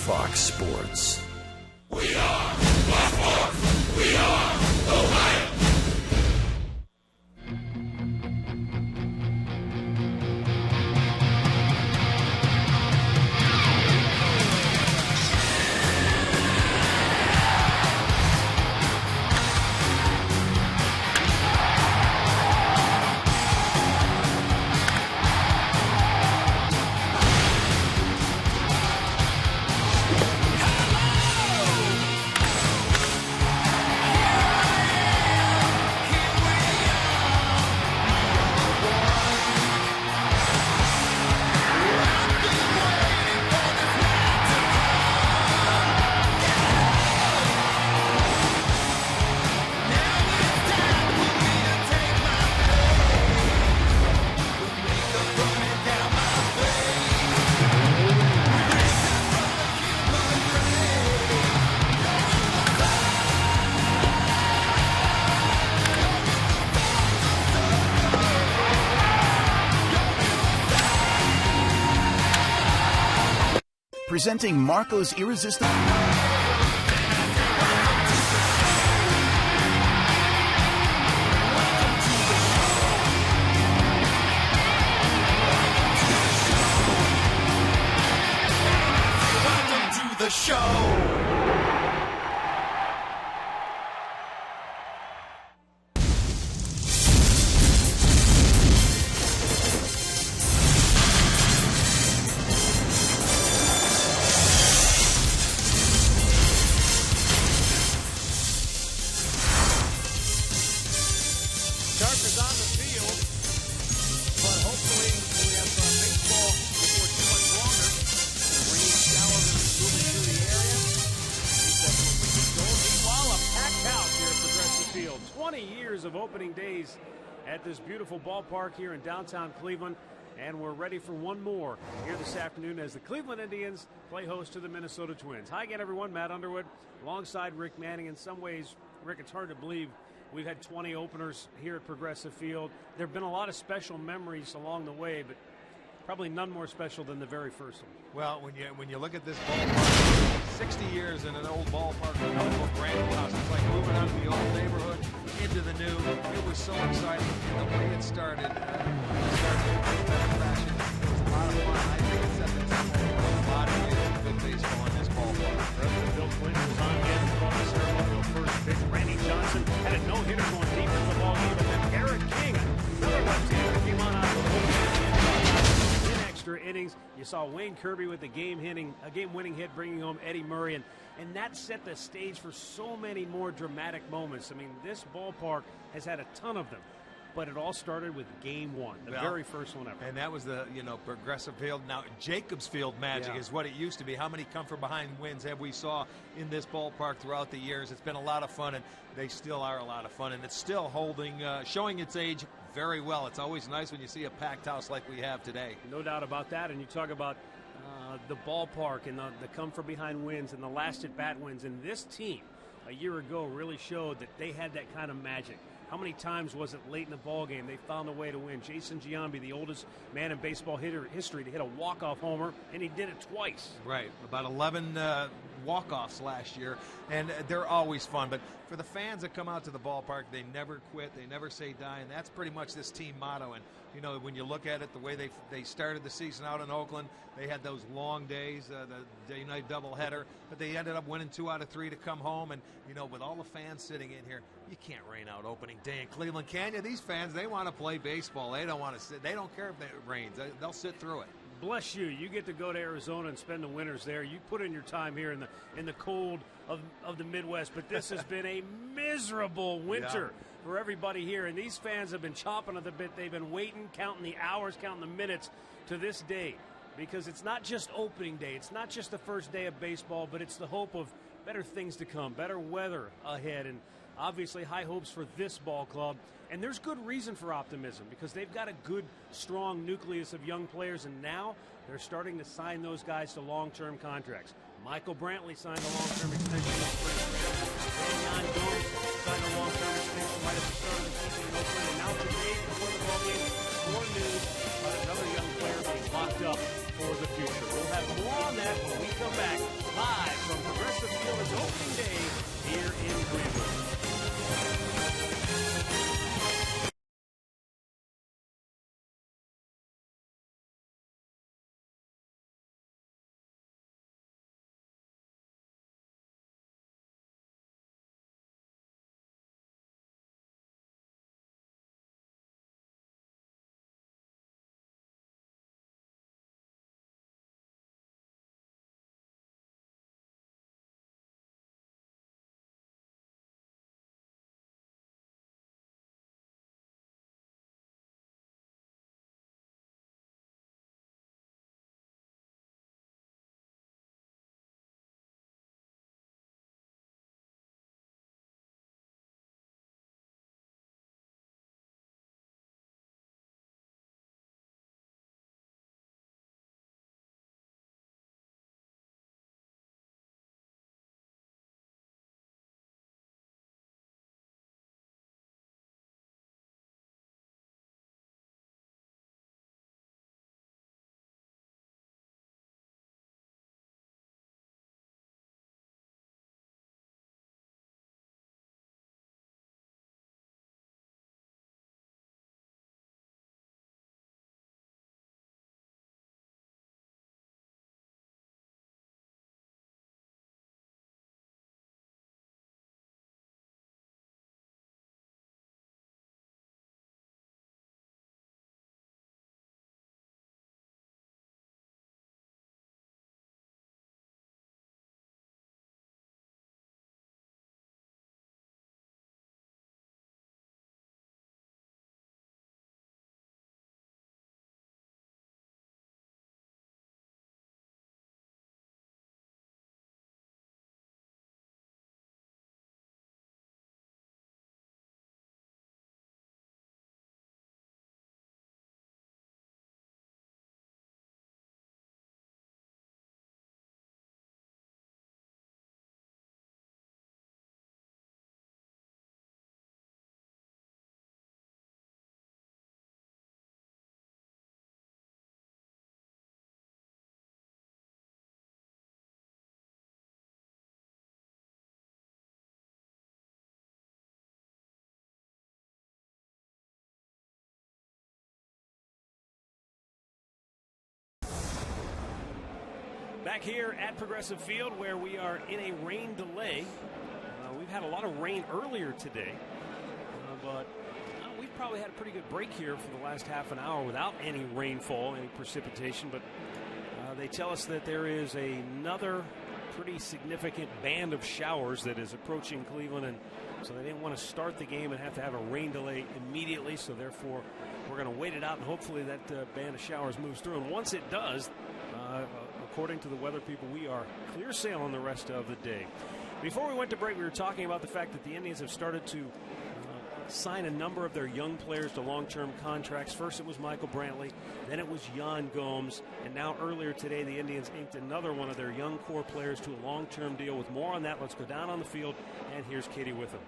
Fox Sports. We are Baltimore. We are Ohio. Presenting Marco's Irresistible. Welcome to the show. Of opening days at this beautiful ballpark here in downtown Cleveland, and we're ready for one more here this afternoon as the Cleveland Indians play host to the Minnesota Twins. Hi again, everyone. Matt Underwood alongside Rick Manning. In some ways, Rick, it's hard to believe we've had 20 openers here at Progressive Field. There have been a lot of special memories along the way, but probably none more special than the very first one. Well, when you look at this ballpark, 60 years in an old ballpark, a colorful brand new house. It's like moving out of the old neighborhood into the new. It was so exciting, and the way it started, in better fashion. It was a lot of fun. I think it set the tempo for a lot of years of good baseball in this ballpark. President Bill Clinton was on again for the ceremonial first pitch. Randy Johnson had a no-hitter going deep into the ballgame, and then Eric King, another left-hander, came on out of the bullpen. Extra innings. You saw Wayne Kirby with the game-winning hit, bringing home Eddie Murray, and that set the stage for so many more dramatic moments. I mean, this ballpark has had a ton of them, but it all started with Game 1, the very first one ever. And that was the Progressive Field. Now Jacobs Field magic is what it used to be. How many come from behind wins have we saw in this ballpark throughout the years? It's been a lot of fun, and they still are a lot of fun, and it's still showing its age very well. It's always nice when you see a packed house like we have today. No doubt about that. And you talk about the ballpark and the come from behind wins and the last at bat wins. And this team a year ago really showed that they had that kind of magic. How many times was it late in the ball game they found a way to win? Jason Giambi, the oldest man in baseball history to hit a walk-off homer, and he did it twice. Right, about 11 walk-offs last year, and they're always fun. But for the fans that come out to the ballpark, they never quit, they never say die, and that's pretty much this team motto. And when you look at it, the way they started the season out in Oakland, they had those long days, the day-night doubleheader, but they ended up winning 2 out of 3 to come home. And with all the fans sitting in here, you can't rain out opening day in Cleveland, can you? These fans, they want to play baseball. They don't want to sit. They don't care if it rains. They'll sit through it. Bless you. You get to go to Arizona and spend the winters there. You put in your time here in the cold of the Midwest, but this has been a miserable winter for everybody here, and these fans have been chomping at the bit. They've been waiting, counting the hours, counting the minutes to this day, because it's not just opening day. It's not just the first day of baseball, but it's the hope of better things to come, better weather ahead, and obviously high hopes for this ball club. And there's good reason for optimism, because they've got a good, strong nucleus of young players, and now they're starting to sign those guys to long-term contracts. Michael Brantley signed a long-term extension in spring training. Daniel Jones signed a long-term extension right at the start of the season in Oakland. And now today, before the ballgame, more news about another young player being locked up for the future. We'll have more on that when we come back. Back here at Progressive Field, where we are in a rain delay. We've had a lot of rain earlier today, but we've probably had a pretty good break here for the last half an hour without any rainfall, any precipitation. But they tell us that there is another pretty significant band of showers that is approaching Cleveland, and so they didn't want to start the game and have to have a rain delay immediately. So therefore, we're going to wait it out, and hopefully that band of showers moves through. And once it does, according to the weather people, we are clear sailing the rest of the day. Before we went to break, we were talking about the fact that the Indians have started to sign a number of their young players to long-term contracts. First it was Michael Brantley, then it was Yan Gomes, and now earlier today the Indians inked another one of their young core players to a long-term deal. With more on that, let's go down on the field, and here's Katie Witham.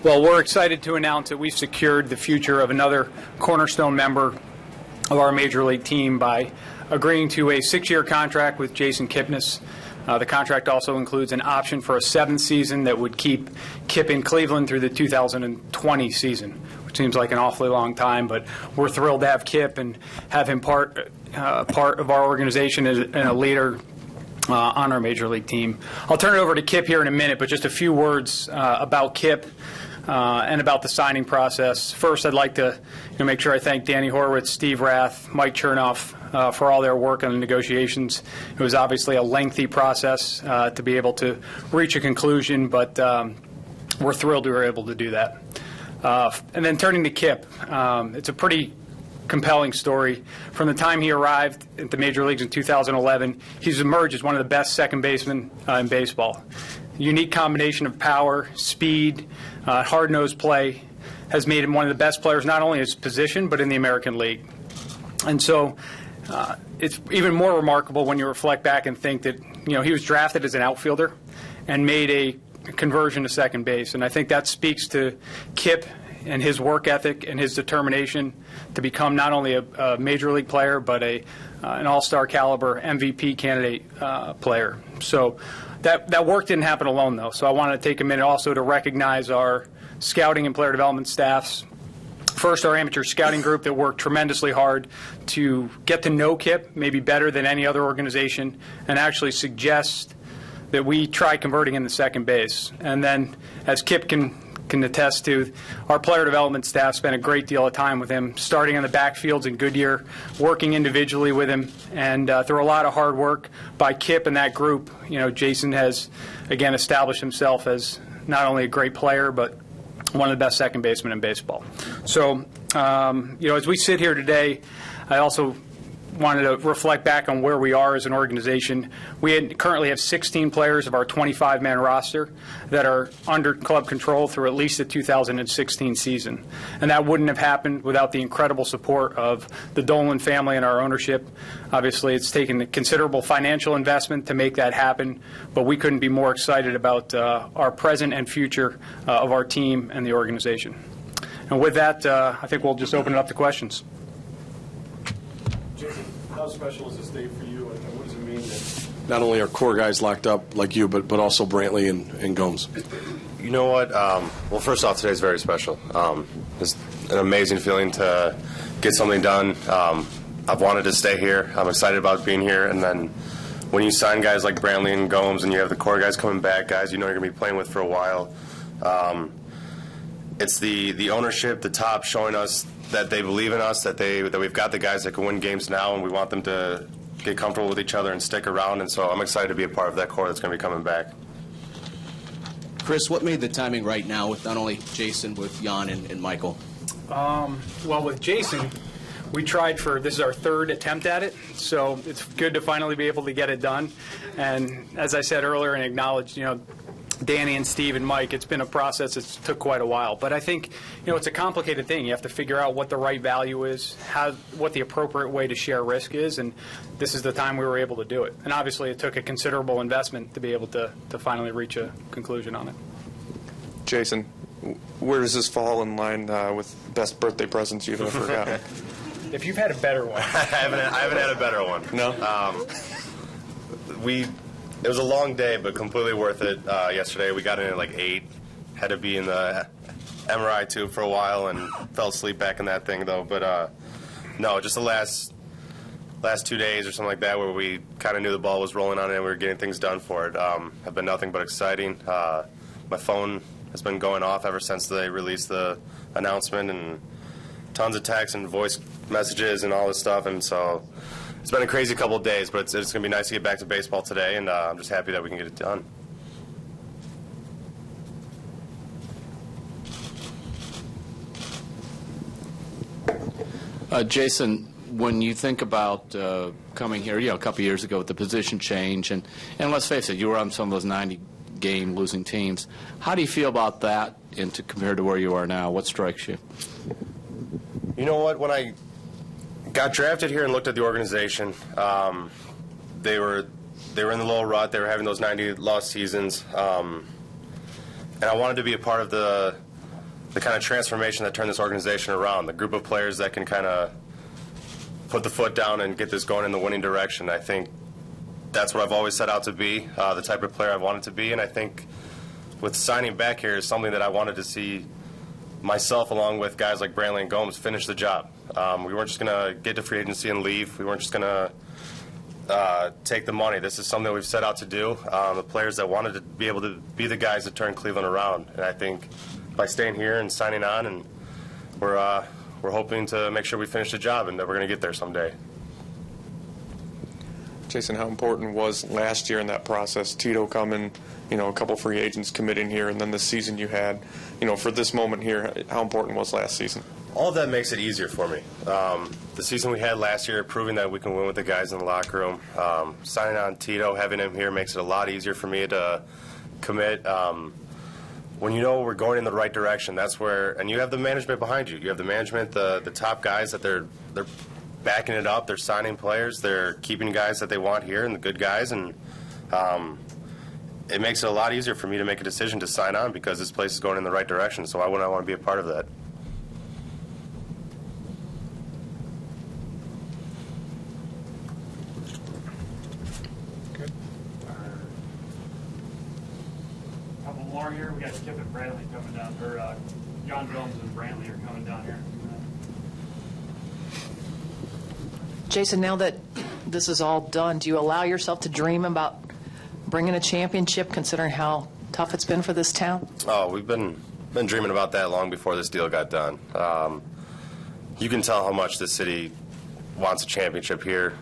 Well, we're excited to announce that we've secured the future of another cornerstone member of our Major League team by agreeing to a 6-year contract with Jason Kipnis. The contract also includes an option for a 7th season that would keep Kip in Cleveland through the 2020 season, which seems like an awfully long time, but we're thrilled to have Kip and have him part of our organization and a leader on our Major League team. I'll turn it over to Kip here in a minute, but just a few words about Kip and about the signing process. First, I'd like to make sure I thank Danny Horowitz, Steve Rath, Mike Chernoff for all their work on the negotiations. It was obviously a lengthy process to be able to reach a conclusion, but we're thrilled we were able to do that. And then turning to Kip, it's a pretty compelling story. From the time he arrived at the Major Leagues in 2011, he's emerged as one of the best second basemen in baseball. Unique combination of power, speed, hard-nosed play has made him one of the best players not only in his position but in the American League. And so it's even more remarkable when you reflect back and think that he was drafted as an outfielder and made a conversion to second base. And I think that speaks to Kip and his work ethic and his determination to become not only a Major League player but an all-star caliber MVP candidate player. So that work didn't happen alone, though. So I wanted to take a minute also to recognize our scouting and player development staffs. First, our amateur scouting group that worked tremendously hard to get to know Kip maybe better than any other organization and actually suggest that we try converting him to second base. And then, as Kip can attest to, our player development staff spent a great deal of time with him, starting on the backfields in Goodyear, working individually with him, and through a lot of hard work by Kip and that group, Jason has, again, established himself as not only a great player, but one of the best second basemen in baseball. So, as we sit here today, I also wanted to reflect back on where we are as an organization. We currently have 16 players of our 25-man roster that are under club control through at least the 2016 season. And that wouldn't have happened without the incredible support of the Dolan family and our ownership. Obviously, it's taken a considerable financial investment to make that happen, but we couldn't be more excited about our present and future of our team and the organization. And with that, I think we'll just open it up to questions. Jason, how special is this day for you, and what does it mean that not only are core guys locked up like you, but also Brantley and Gomes? You know what? Well, first off, today's very special. It's an amazing feeling to get something done. I've wanted to stay here. I'm excited about being here. And then when you sign guys like Brantley and Gomes and you have the core guys coming back, guys you're going to be playing with for a while, it's the ownership, the top, showing us that they believe in us, that we've got the guys that can win games now, and we want them to get comfortable with each other and stick around. And so I'm excited to be a part of that core that's going to be coming back. Chris, what made the timing right now with not only Jason, with Jan and Michael? Well, with Jason, we tried this is our third attempt at it, so it's good to finally be able to get it done. And as I said earlier and acknowledged, Danny and Steve and Mike, it's been a process that's took quite a while. But I think, it's a complicated thing. You have to figure out what the right value is, what the appropriate way to share risk is, and this is the time we were able to do it. And obviously it took a considerable investment to be able to finally reach a conclusion on it. Jason, where does this fall in line with best birthday presents you've ever gotten? If you've had a better one. I haven't had a better one. No? It was a long day, but completely worth it. Yesterday we got in at like 8. Had to be in the MRI tube for a while and fell asleep back in that thing though. But no, just the last 2 days or something like that where we kind of knew the ball was rolling on it and we were getting things done for it. Have been nothing but exciting. My phone has been going off ever since they released the announcement, and tons of texts and voice messages and all this stuff, and so it's been a crazy couple of days, but it's going to be nice to get back to baseball today, and I'm just happy that we can get it done. Jason, when you think about coming here, a couple years ago with the position change, and let's face it, you were on some of those 90-game losing teams. How do you feel about that compared to where you are now? What strikes you? You know what? When I got drafted here and looked at the organization, they were in the little rut. They were having those 90-loss seasons, and I wanted to be a part of the kind of transformation that turned this organization around. The group of players that can kind of put the foot down and get this going in the winning direction. I think that's what I've always set out to be, the type of player I wanted to be, and I think with signing back here is something that I wanted to see myself, along with guys like Brantley and Gomes, finish the job. We weren't just going to get to free agency and leave. We weren't just going to take the money. This is something that we've set out to do. The players that wanted to be able to be the guys that turned Cleveland around. And I think by staying here and signing on, and we're hoping to make sure we finish the job and that we're going to get there someday. Jason, how important was last year in that process, Tito coming, a couple free agents committing here, and then the season you had, for this moment here, how important was last season? All of that makes it easier for me. The season we had last year, proving that we can win with the guys in the locker room, signing on Tito, having him here makes it a lot easier for me to commit. When you know we're going in the right direction, that's where, and you have the management behind you. You have the management, the top guys that they're backing it up. They're signing players. They're keeping guys that they want here and the good guys, and it makes it a lot easier for me to make a decision to sign on because this place is going in the right direction. So I want to be a part of that. Good. A couple more here. We got Kip and Brantley coming down, or John Gomes and Brantley are coming down here. Jason, now that this is all done, do you allow yourself to dream about bringing a championship, considering how tough it's been for this town? Oh, we've been dreaming about that long before this deal got done. You can tell how much this city wants a championship here,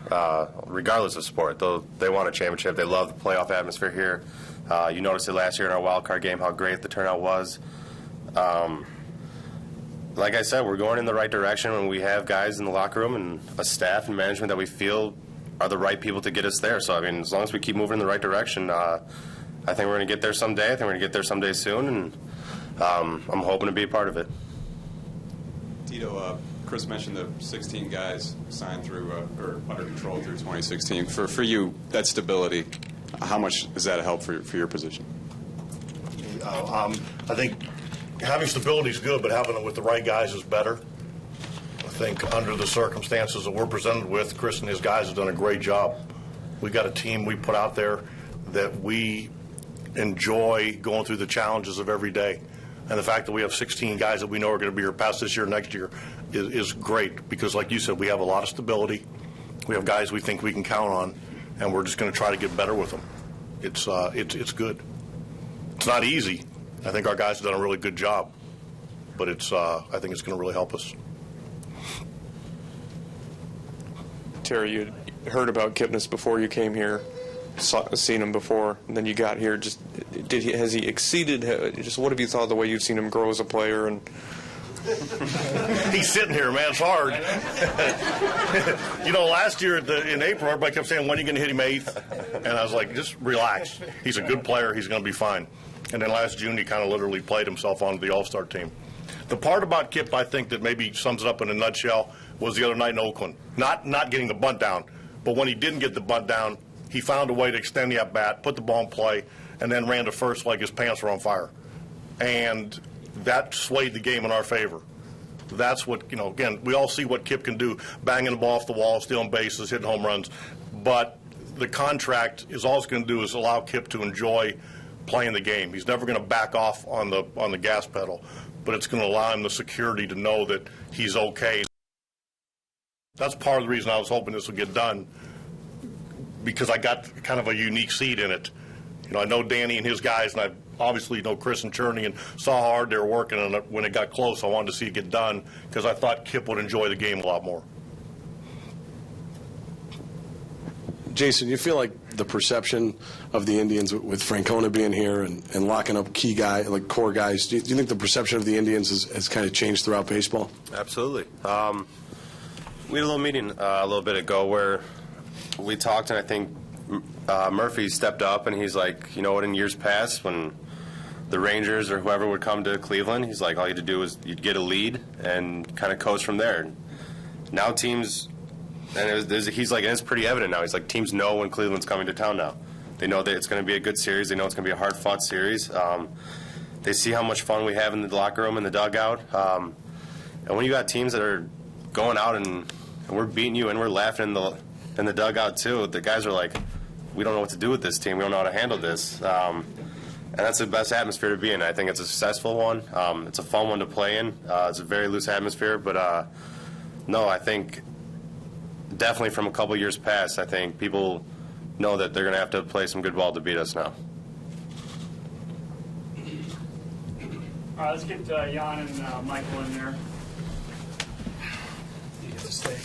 regardless of sport. They want a championship. They love the playoff atmosphere here. You noticed it last year in our wild card game, how great the turnout was. Like I said, we're going in the right direction when we have guys in the locker room and a staff and management that we feel are the right people to get us there. So, I mean, as long as we keep moving in the right direction, I think we're going to get there someday. I think we're going to get there someday soon, and I'm hoping to be a part of it. Tito, Chris mentioned the 16 guys signed through or under control through 2016. For you, that stability, how much is that a help for your position? I think having stability is good, but having it with the right guys is better. I think under the circumstances that we're presented with, Chris and his guys have done a great job. We got a team we put out there that we enjoy going through the challenges of every day. And the fact that we have 16 guys that we know are going to be here past this year, next year, is great because, like you said, we have a lot of stability. We have guys we think we can count on, and we're just going to try to get better with them. It's good. It's not easy. I think our guys have done a really good job, but I think it's going to really help us. Terry, you heard about Kipnis before you came here, seen him before, and then you got here. Just has he exceeded? Just what have you thought of the way you've seen him grow as a player? And he's sitting here, man. It's hard. Last year in April, everybody kept saying, "When are you going to hit him 8th?" And I was like, "Just relax. He's a good player. He's going to be fine." And then last June, he kind of literally played himself onto the All-Star team. The part about Kip, I think, that maybe sums it up in a nutshell was the other night in Oakland. Not getting the bunt down, but when he didn't get the bunt down, he found a way to extend the at-bat, put the ball in play, and then ran to first like his pants were on fire. And that swayed the game in our favor. That's what, again, we all see what Kip can do, banging the ball off the wall, stealing bases, hitting home runs. But the contract is all it's going to do is allow Kip to enjoy playing the game. He's never going to back off on the gas pedal, but it's going to allow him the security to know that he's okay. That's part of the reason I was hoping this would get done, because I got kind of a unique seat in it. I know Danny and his guys, and I obviously know Chris and Cherney, and saw how hard they were working on it. When it got close, I wanted to see it get done because I thought Kip would enjoy the game a lot more. Jason, you feel like the perception of the Indians with Francona being here and locking up key guys, like core guys, do you think the perception of the Indians has kind of changed throughout baseball? Absolutely. We had a little meeting a little bit ago where we talked, and I think Murphy stepped up, and he's like, you know what, in years past when the Rangers or whoever would come to Cleveland, he's like, all you had to do was you'd get a lead and kind of coast from there. Now teams, and he's like, and it's pretty evident now, he's like, teams know when Cleveland's coming to town now. They know that it's going to be a good series. They know it's going to be a hard-fought series. They see how much fun we have in the locker room and the dugout. And when you got teams that are going out and we're beating you and we're laughing in the dugout too, the guys are like, we don't know what to do with this team. We don't know how to handle this. And that's the best atmosphere to be in. I think it's a successful one. It's a fun one to play in. It's a very loose atmosphere. But, no, I think definitely from a couple years past, I think people know that they're going to have to play some good ball to beat us now. All right, let's get Jan and Michael in there. You get to stay.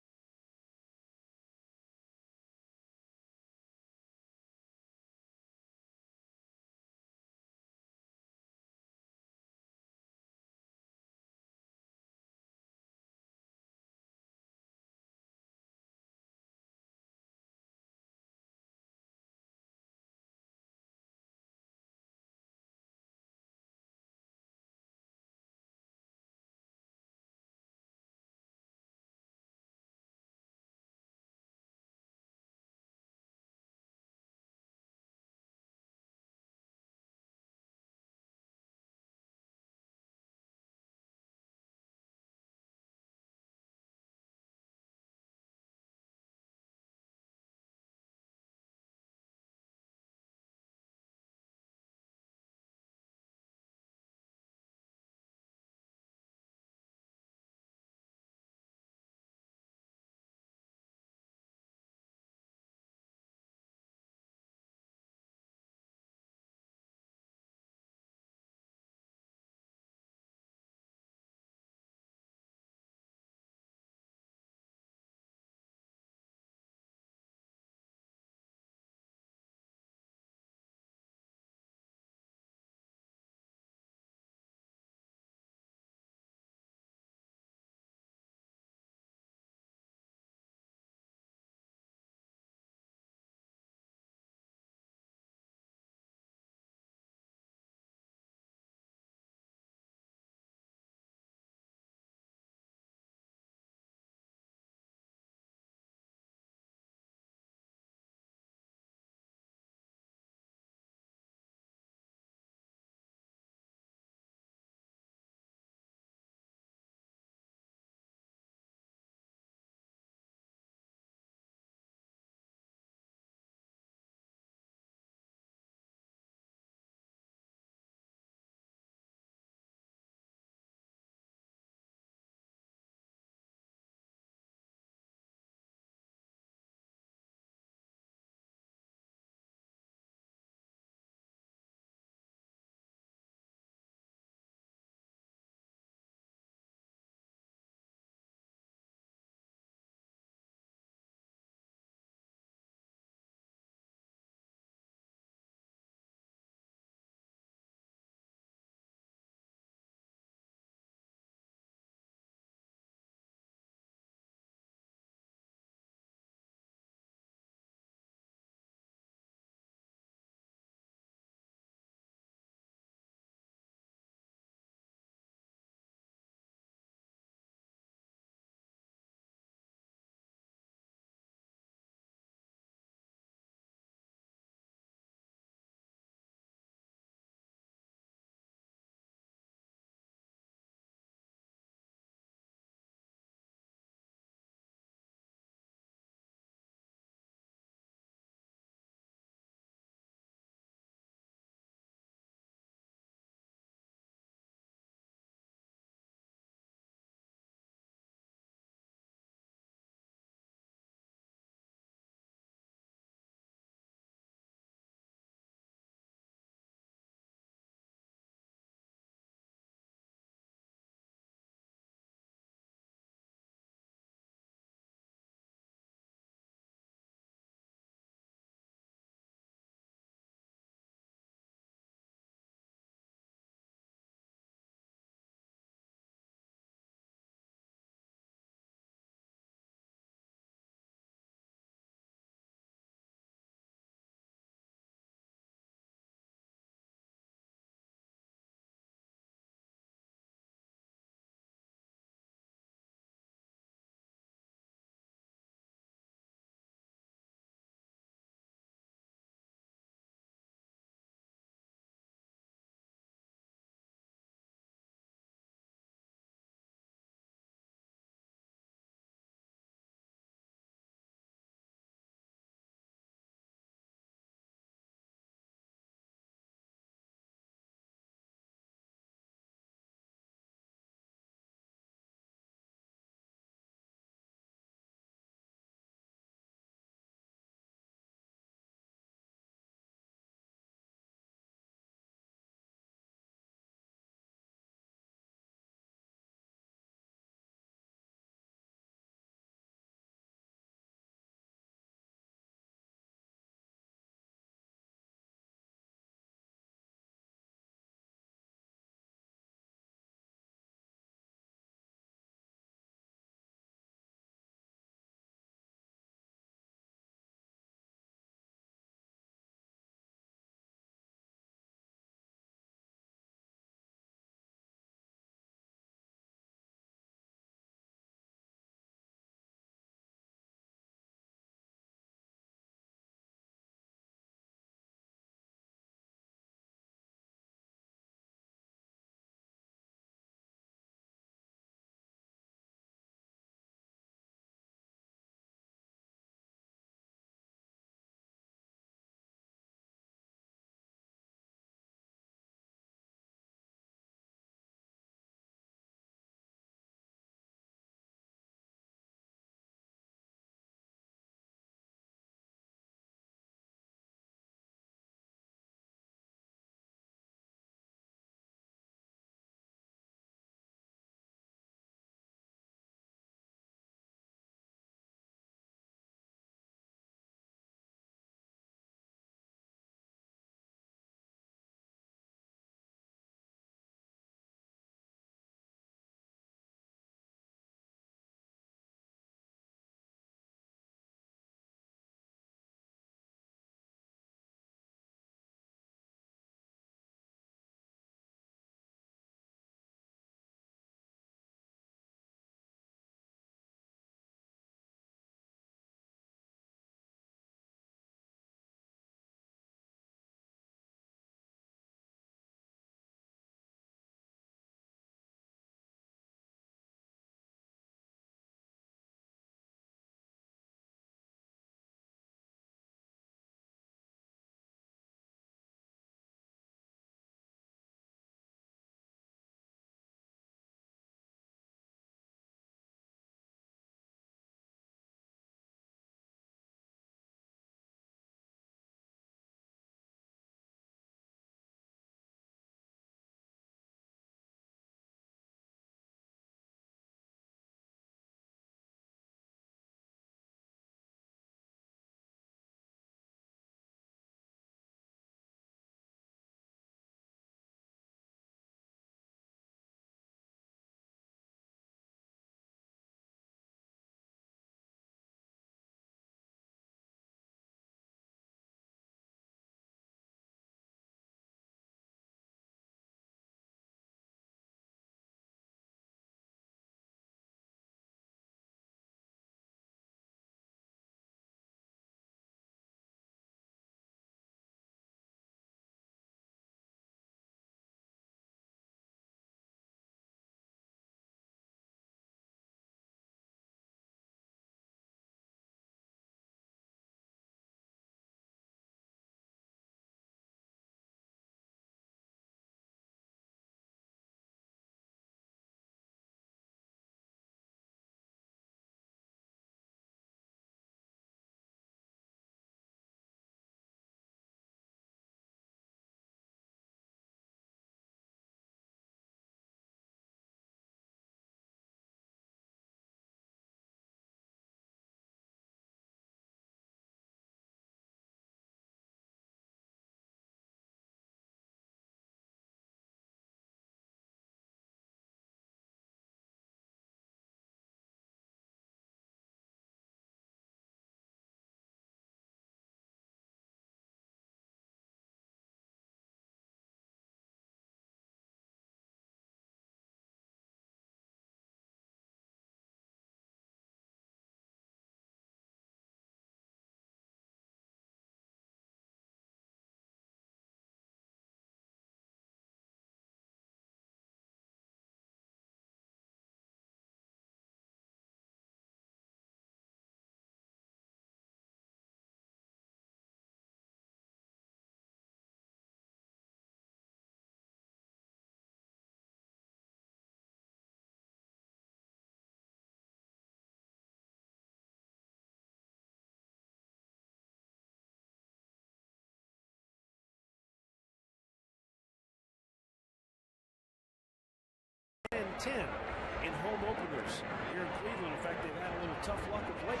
10 in home openers here in Cleveland. In fact, they've had a little tough luck of late.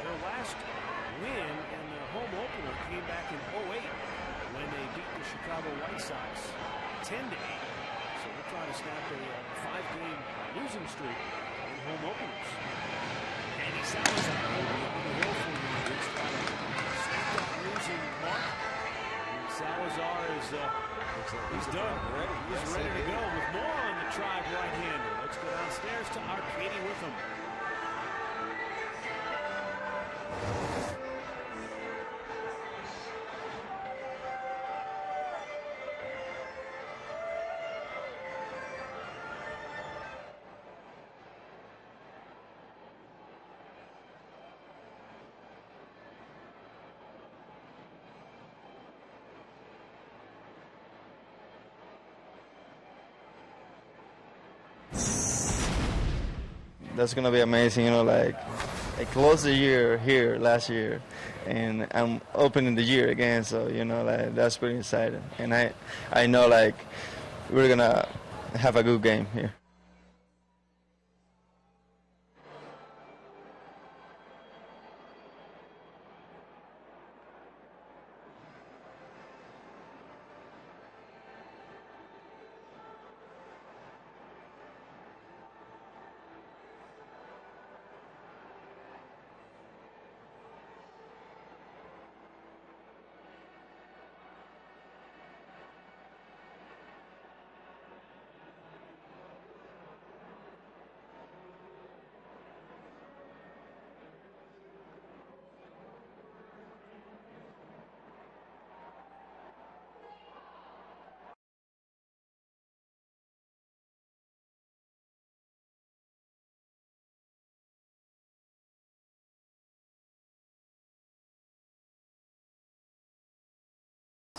Their last win in the home opener came back in 2008 when they beat the Chicago White Sox 10-8. So they're trying to snap a 5-game losing streak in home openers. Andy Salazar will be on the hill for the Yankees, trying to snap that losing mark. And Salazar is he's done. He's ready to go with more on the Tribe right-hander. Let's go downstairs to our Katie Witham. That's gonna be amazing, you know, like I closed the year here last year and I'm opening the year again, so you know, like that's pretty exciting. And I know like we're gonna have a good game here.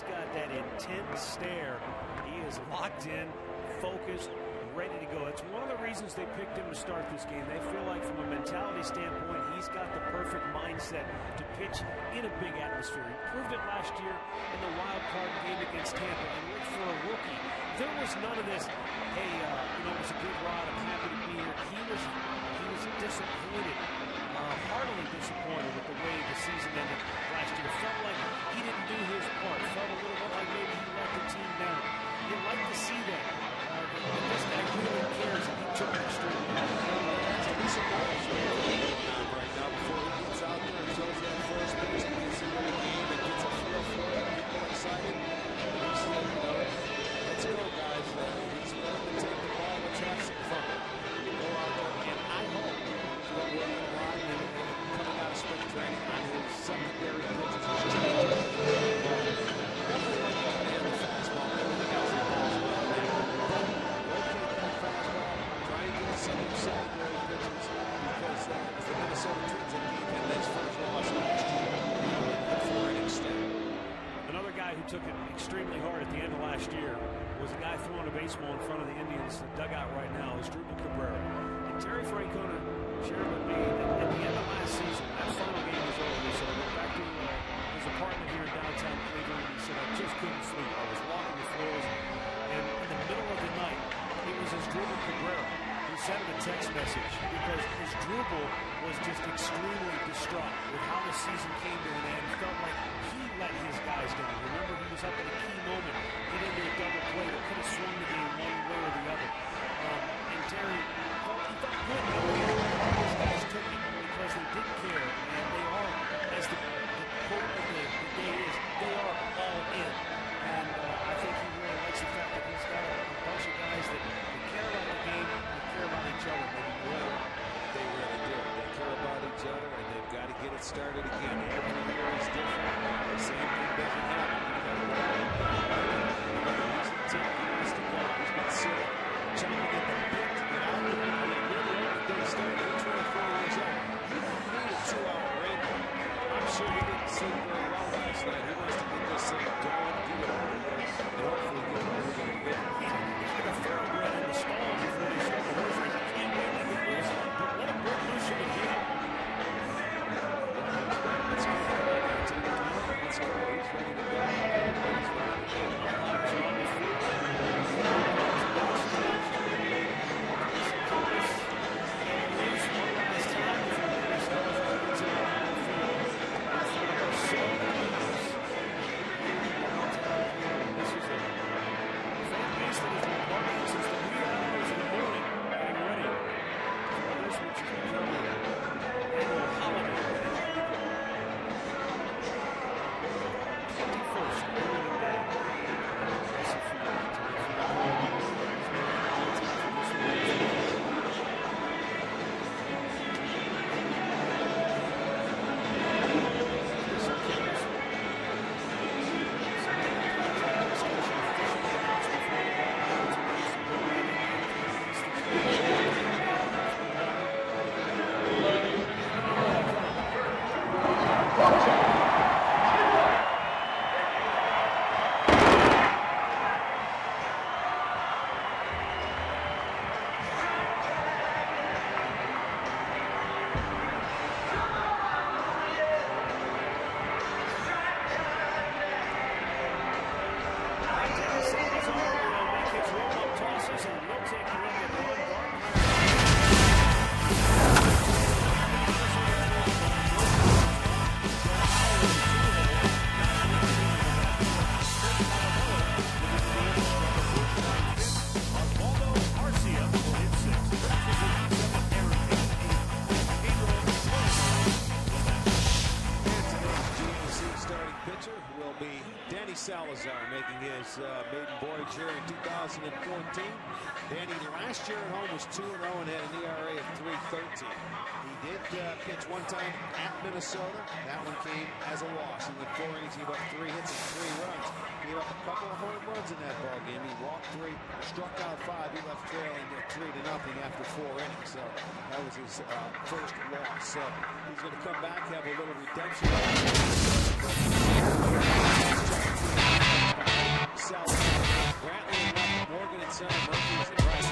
He's got that intense stare. He is locked in, focused, ready to go. It's one of the reasons they picked him to start this game. They feel like from a mentality standpoint, he's got the perfect mindset to pitch in a big atmosphere. He proved it last year in the wild card game against Tampa. And look, for a rookie, there was none of this, hey, you know, it was a good ride, I'm happy to be here. He was disappointed, heartily disappointed with the way the season ended last year. Felt like he didn't do his part. Felt a little bit like maybe he let the team down. You'd like to see that. This guy really cares, and he took it extremely hard. That's at least a ball going on right now before he gets out there and shows that first base and gets into the game and gets a feel for it. People excited. He said, you know, let's go, guys. He's willing to take the ball and have some fun. You go out there, and I hope that we're going to line and coming out of spring training on his secondary pitches. Definitely like that man, the fastball. Everything else he does well now. But locate that fastball, try and get some secondary pitches because if the Minnesota Twins had beaten this first loss last year, for an extent. Another guy who took it extremely hard at the end of last year was a guy throwing a baseball in front of the Indians dugout right now is Drupal Cabrera. And Terry Francona shared with me that at the end of last season, that final game was over. So I went back to his apartment here in downtown Cleveland. He said, I just couldn't sleep. I was walking the floors, and in the middle of the night, it was his Drupal Cabrera who sent him a text message because his Drupal was just extremely distraught with how the season came to an end. Felt like he let his guys down. Remember, he was up at a key moment, get into a double play that could have swung the game one way or the other. And Terry, he felt good knowing that his guys took it because they did care, and they are, as the quote of the day is, they are all in. And I think he really likes the fact that he's got a bunch of guys that care about the game and care about each other maybe more. They really do. They care about each other, and they've got to get it started again. Every year is different. Salazar making his maiden voyage here in 2014. Danny last year at home was 2-0 and had an ERA of 3.13. He did pitch one time at Minnesota. That one came as a loss. In the 4 innings, he gave up 3 hits and 3 runs. He gave up a couple of home runs in that ball game. He walked 3, struck out 5. He left trailing 3-0 after 4 innings. So that was his first loss. So he's going to come back, have a little redemption. Brantley left, Morgan at center, Murphy's at right,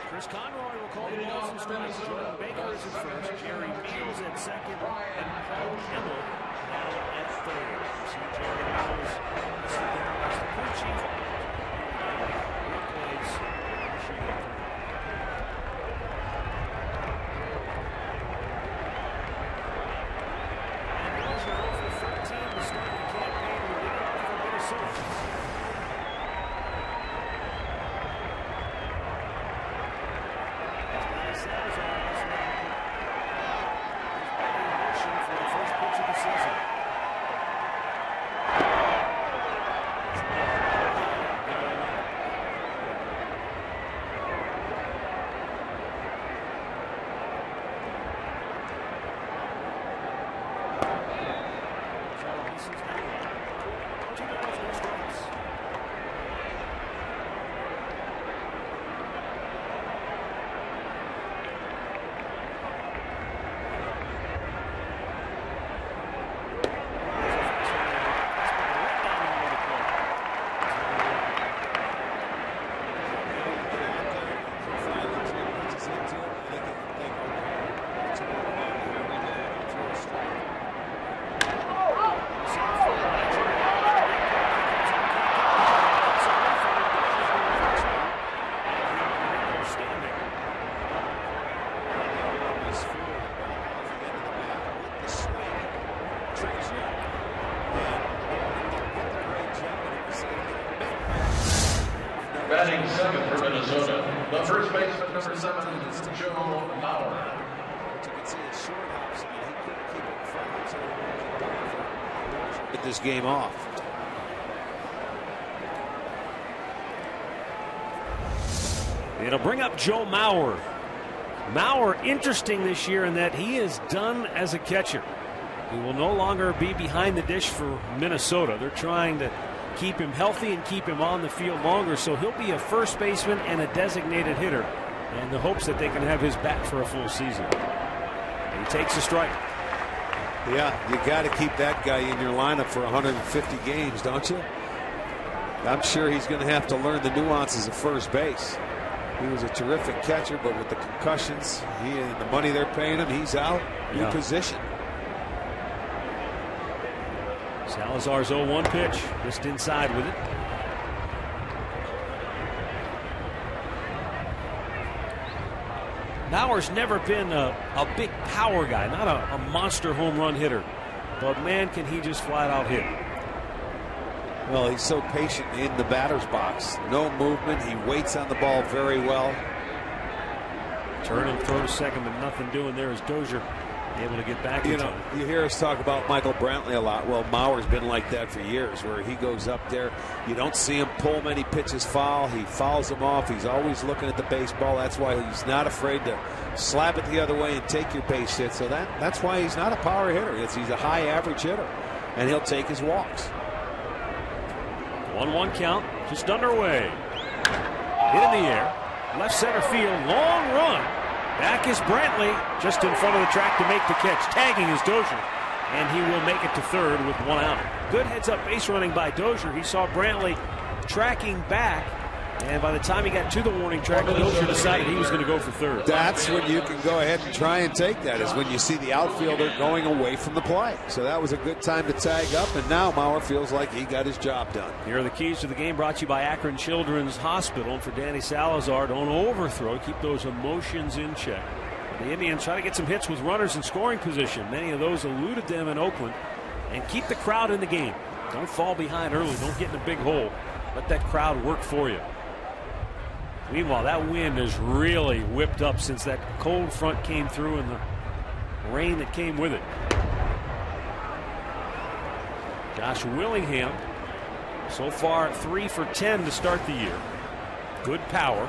Chris Conroy will call the balls and strikes. Jordan Baker is at first, Jerry Meals at second, and Paul Kimmel now at third. So Jerry Meals sitting there as the crew chief. Plays shooting at third. And those are over 13 to start the campaign with the leadoff for Minnesota. Batting second for Minnesota, the first baseman, number 7, Joe Mauer. Get this game off. It'll bring up Joe Mauer. Mauer, interesting this year in that he is done as a catcher. He will no longer be behind the dish for Minnesota. They're trying to keep him healthy and keep him on the field longer, so he'll be a first baseman and a designated hitter, and the hopes that they can have his bat for a full season. He takes a strike. Yeah, you got to keep that guy in your lineup for 150 games, don't you? I'm sure he's going to have to learn the nuances of first base. He was a terrific catcher, but with the concussions, he and the money they're paying him, he's out. New position. Salazar's 0-1 pitch, just inside with it. Mauer's never been a big power guy, not a monster home run hitter, but man, can he just flat out hit. Well, he's so patient in the batter's box. No movement. He waits on the ball very well. Turn and throw to second, but nothing doing there as Dozier able to get back. You know, you hear us talk about Michael Brantley a lot. Well, Mauer's been like that for years, where he goes up there. You don't see him pull many pitches foul. He fouls them off. He's always looking at the baseball. That's why he's not afraid to slap it the other way and take your base hit. So that's why he's not a power hitter. He's a high average hitter, and he'll take his walks. 1-1 count, just underway. Hit in the air, left center field, long run. Back is Brantley, just in front of the track to make the catch. Tagging is Dozier. and he will make it to third with 1 out. Good heads-up base running by Dozier. He saw Brantley tracking back, and by the time he got to the warning track, Dozier decided he was going to go for third. That's when you can go ahead and try and take that, is when you see the outfielder going away from the play. So that was a good time to tag up, and now Mauer feels like he got his job done. Here are the keys to the game, brought to you by Akron Children's Hospital. And for Danny Salazar, don't overthrow. Keep those emotions in check. The Indians try to get some hits with runners in scoring position. Many of those eluded them in Oakland. And keep the crowd in the game. Don't fall behind early. Don't get in a big hole. Let that crowd work for you. Meanwhile, that wind is really whipped up since that cold front came through and the rain that came with it. Josh Willingham, so far 3 for 10 to start the year. Good power.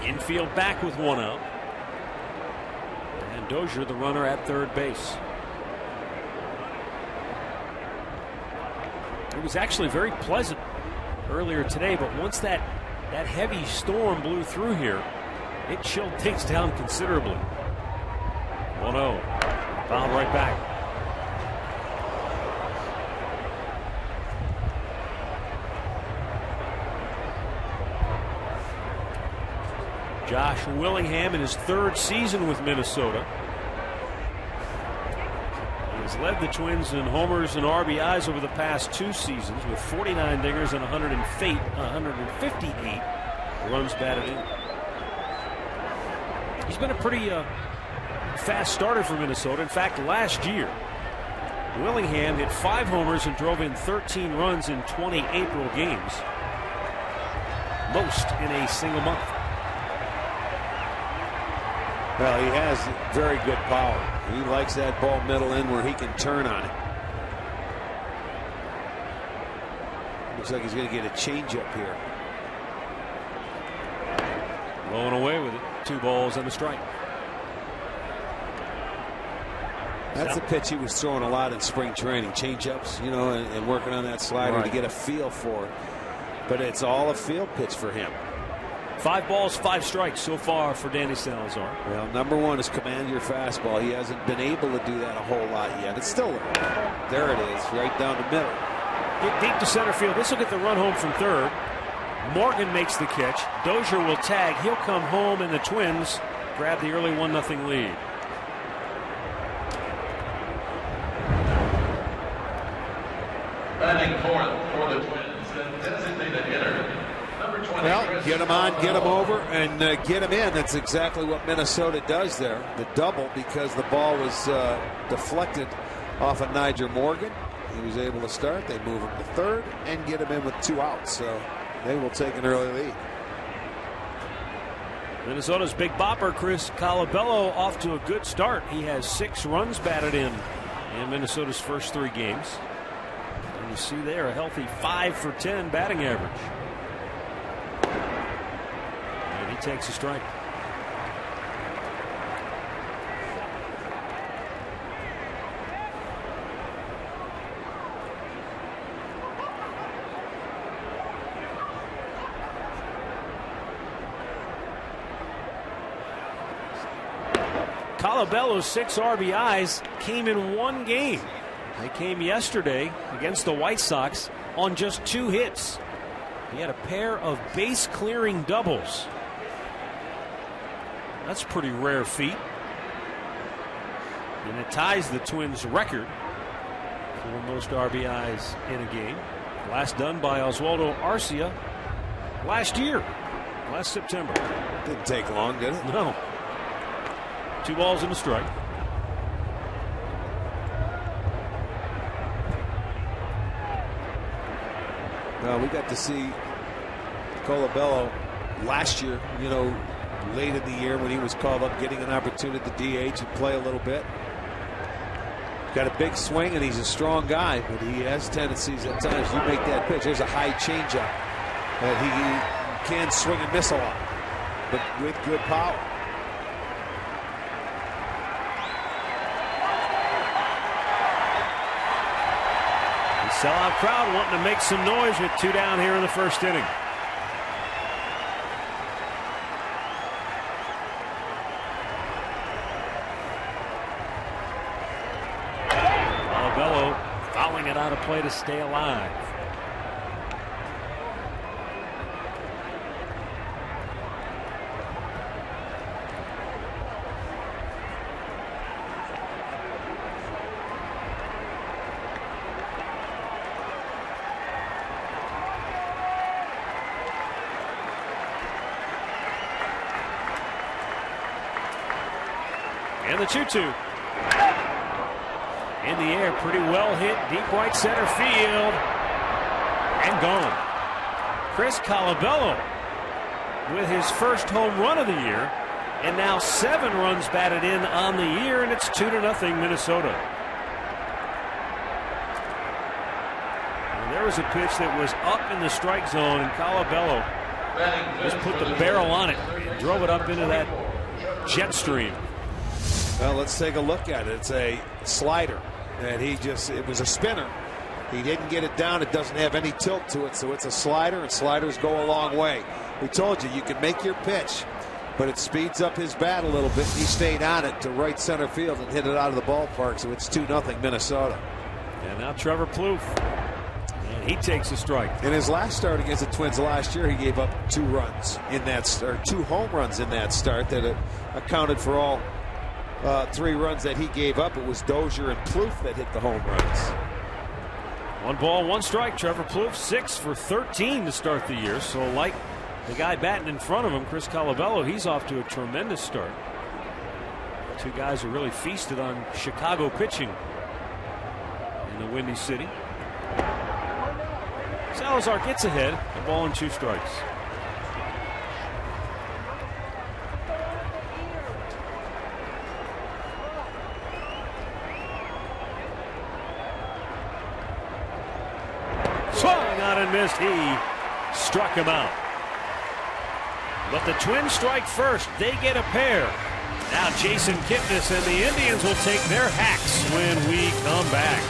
Infield back with 1 out. And Dozier, the runner at third base. It was actually very pleasant earlier today, but once that heavy storm blew through here, it chilled things down considerably. 1-0. Fouled right back. Josh Willingham in his 3rd season with Minnesota. He's led the Twins in homers and RBIs over the past 2 seasons with 49 dingers and 158 runs batted in. He's been a pretty fast starter for Minnesota. In fact, last year, Willingham hit 5 homers and drove in 13 runs in 20 April games, most in a single month. Well, he has very good power. He likes that ball middle in where he can turn on it. Looks like he's going to get a changeup here. Blowing away with it. 2 balls and a strike. That's the pitch he was throwing a lot in spring training. Changeups, you know, and working on that slider to get a feel for it. But it's all a field pitch for him. 5 balls, 5 strikes so far for Danny Salazar. Well, number 1 is command your fastball. He hasn't been able to do that a whole lot yet. It's still there. It is, right down the middle. Get deep to center field. This will get the run home from third. Morgan makes the catch. Dozier will tag. He'll come home, and the Twins grab the early 1-0 lead. Batting fourth for the Twins, the designated hitter. Well, get him on, get him over, and get him in. That's exactly what Minnesota does there. The double, because the ball was deflected off of Nyjer Morgan. He was able to start. They move him to third and get him in with 2 outs. So they will take an early lead. Minnesota's big bopper, Chris Colabello, off to a good start. He has 6 runs batted in Minnesota's first 3 games. And you see there a healthy 5 for 10 batting average. And he takes a strike. Colabello's 6 RBIs came in 1 game. They came yesterday against the White Sox on just 2 hits. He had a pair of base clearing doubles. That's a pretty rare feat. And it ties the Twins' record for most RBIs in a game. Last done by Oswaldo Arcia last year, last September. Didn't take long, did it? No. 2 balls and a strike. Well, we got to see Colabello last year, you know, late in the year when he was called up, getting an opportunity to DH and play a little bit. Got a big swing, and he's a strong guy, but he has tendencies at times. You make that pitch, there's a high changeup that he can swing and miss a lot, but with good power. Sellout crowd wanting to make some noise with 2 down here in the first inning. throwing it out of play to stay alive. And the 2-2. In the air, pretty well hit, deep right center field, and gone. Chris Colabello with his first home run of the year, and now 7 runs batted in on the year, and it's 2-0 Minnesota. And there was a pitch that was up in the strike zone, and Colabello just put the barrel on it and drove it up into that jet stream. Well, let's take a look at it. It's a slider, and it was a spinner. He didn't get it down. It doesn't have any tilt to it, so it's a slider, and sliders go a long way. We told you can make your pitch, but it speeds up his bat a little bit. He stayed on it to right center field and hit it out of the ballpark, so it's 2-0 Minnesota. And now Trevor Plouffe, and he takes a strike. In his last start against the Twins last year, he gave up 2 runs in that, or 2 home runs in that start that accounted for all 3 runs that he gave up. It was Dozier and Plouffe that hit the home runs. 1 ball, 1 strike. Trevor Plouffe 6 for 13 to start the year. So like the guy batting in front of him, Chris Colabello, he's off to a tremendous start. 2 guys who really feasted on Chicago pitching in the Windy City. Salazar gets ahead. 1 ball and 2 strikes. Swung out and missed. He struck him out. But the Twins strike first. They get a pair. Now Jason Kipnis and the Indians will take their hacks when we come back.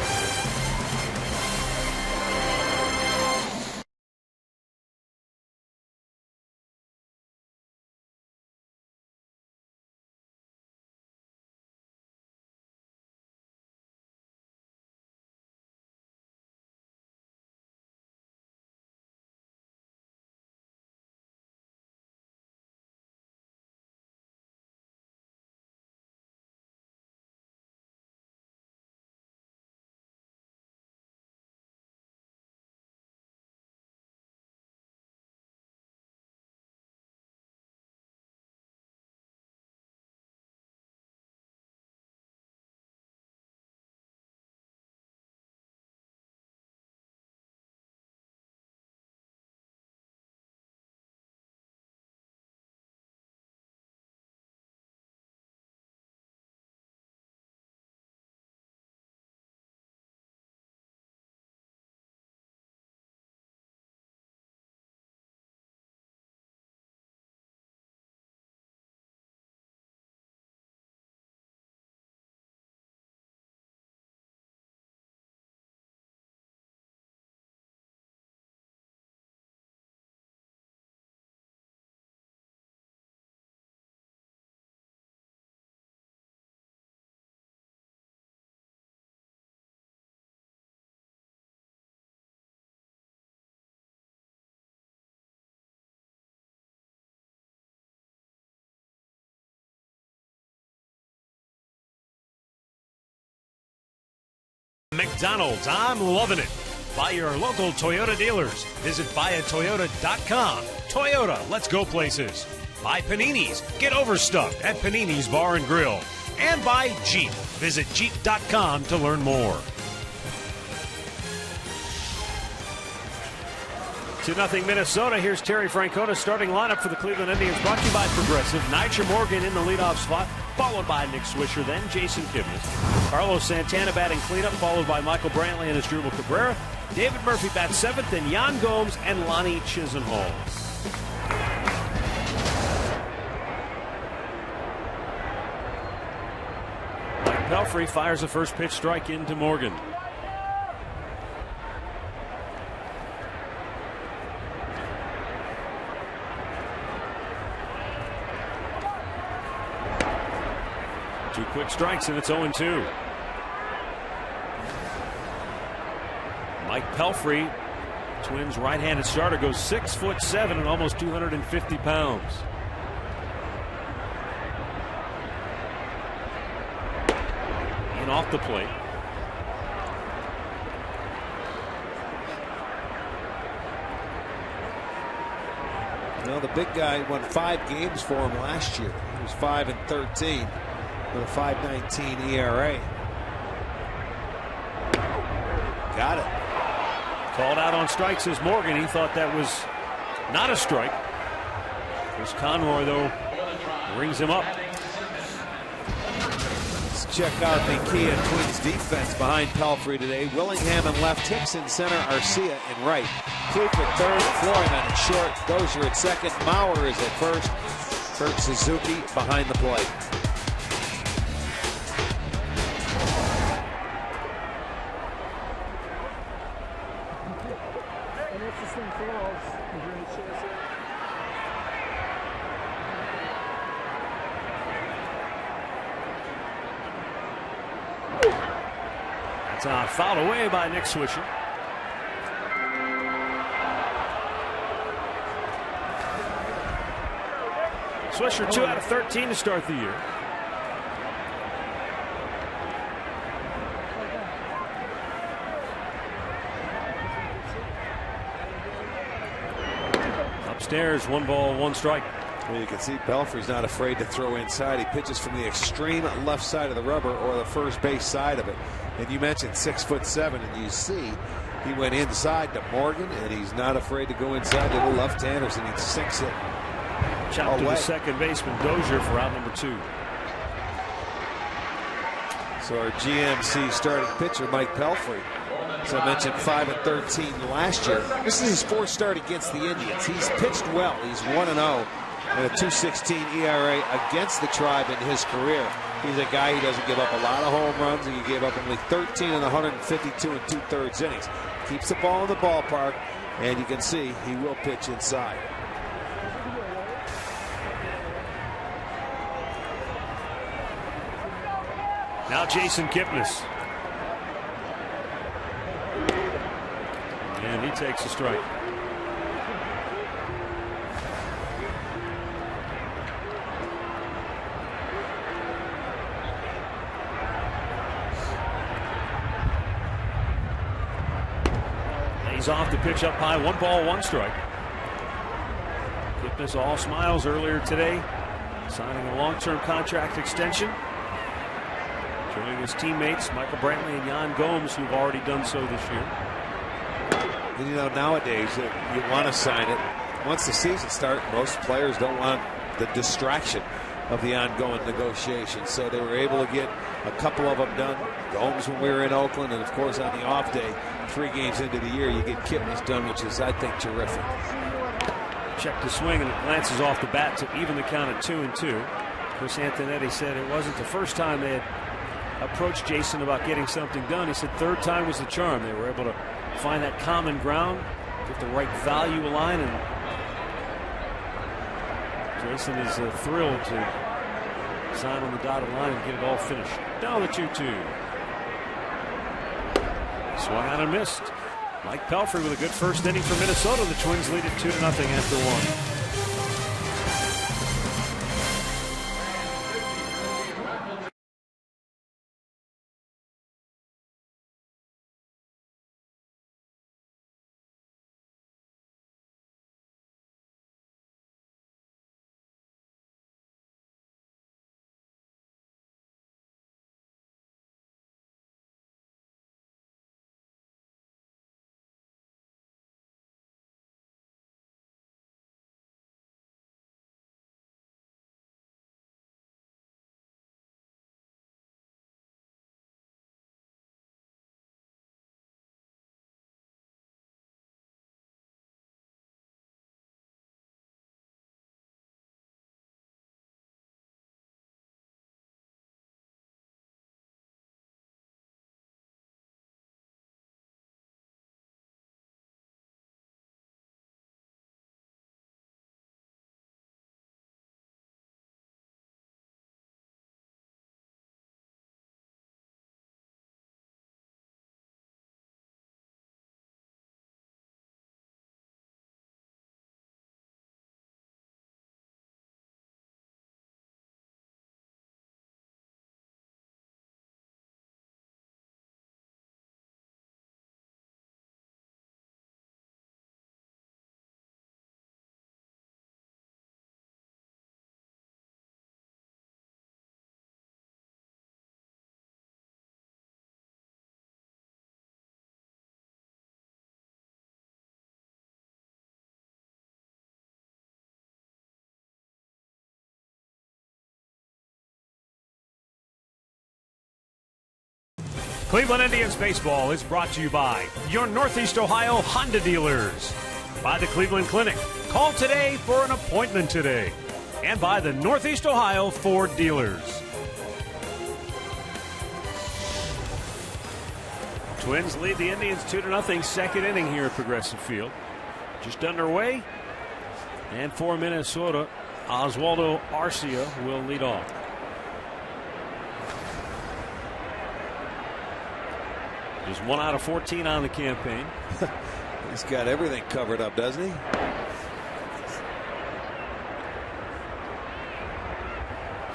McDonald's, I'm loving it. By your local Toyota dealers. Visit buyatoyota.com. Toyota, let's go places. Buy Panini's, get overstuffed at Panini's Bar and Grill. And buy Jeep. Visit Jeep.com to learn more. 2-0 Minnesota. Here's Terry Francona starting lineup for the Cleveland Indians, brought to you by Progressive. Nigel Morgan in the leadoff spot, followed by Nick Swisher, then Jason Kipnis. Carlos Santana batting cleanup, followed by Michael Brantley and Asdrubal Cabrera. David Murphy bats 7th, and Yan Gomes and Lonnie Chisenhall. Mike Pelfrey fires a first pitch strike into Morgan. Two quick strikes, and it's 0-2. Pelfrey, Twins right-handed starter, goes 6'7" and almost 250 pounds. And off the plate. Well, the big guy won 5 games for him last year. He was 5-13 with a 5.19 ERA. Got it. Called out on strikes as Morgan. He thought that was not a strike. Chris Conroy, though, rings him up. Let's check out the Kia Twins defense behind Pelfrey today. Willingham in left, Hicks in center, Arcia in right. Klug at third, Floryman at short, Dozier at second, Mauer is at first, Kurt Suzuki behind the plate. That's fouled away by Nick Swisher. Swisher 2 out of 13 to start the year. Upstairs, 1 ball, 1 strike. Well, you can see Pelfrey's not afraid to throw inside. He pitches from the extreme left side of the rubber or the first base side of it. And you mentioned 6'7", and you see he went inside to Morgan, and he's not afraid to go inside to the left-handers, and he sinks it. Chopped to the second baseman, Dozier, for out number 2. So our GMC starting pitcher, Mike Pelfrey, as I mentioned, 5-13 last year. This is his 4th start against the Indians. He's pitched well. He's 1-0 and a 2.16 ERA against the Tribe in his career. He's a guy who doesn't give up a lot of home runs. He gave up only 13 in 152 and 2/3 innings. Keeps the ball in the ballpark, and you can see he will pitch inside. Now Jason Kipnis. And he takes a strike. He's off the pitch up high. 1 ball, 1 strike. Kipnis all smiles earlier today, signing a long-term contract extension. Joining his teammates, Michael Brantley and Jan Gomes, who've already done so this year. And you know, nowadays, you want to sign it. Once the season starts, most players don't want the distraction of the ongoing negotiations. So they were able to get a couple of them done. Gomes when we were in Oakland, and of course on the off day, 3 games into the year, you get Kipnis done, which is, I think, terrific. Check the swing, and it glances off the bat to even the count at 2-2. Chris Antonetti said it wasn't the first time they had approached Jason about getting something done. He said 3rd time was the charm. They were able to find that common ground, get the right value line, and Jason is thrilled to sign on the dotted line and get it all finished. Now the 2-2. Swung out and missed. Mike Pelfrey with a good first inning for Minnesota. The Twins lead it 2-0 after 1. Cleveland Indians baseball is brought to you by your Northeast Ohio Honda dealers, by the Cleveland Clinic. Call today for an appointment today. And by the Northeast Ohio Ford dealers. Twins lead the Indians 2-0, second inning here at Progressive Field. Just underway. And for Minnesota, Oswaldo Arcia will lead off. Just 1 out of 14 on the campaign. He's got everything covered up, doesn't he?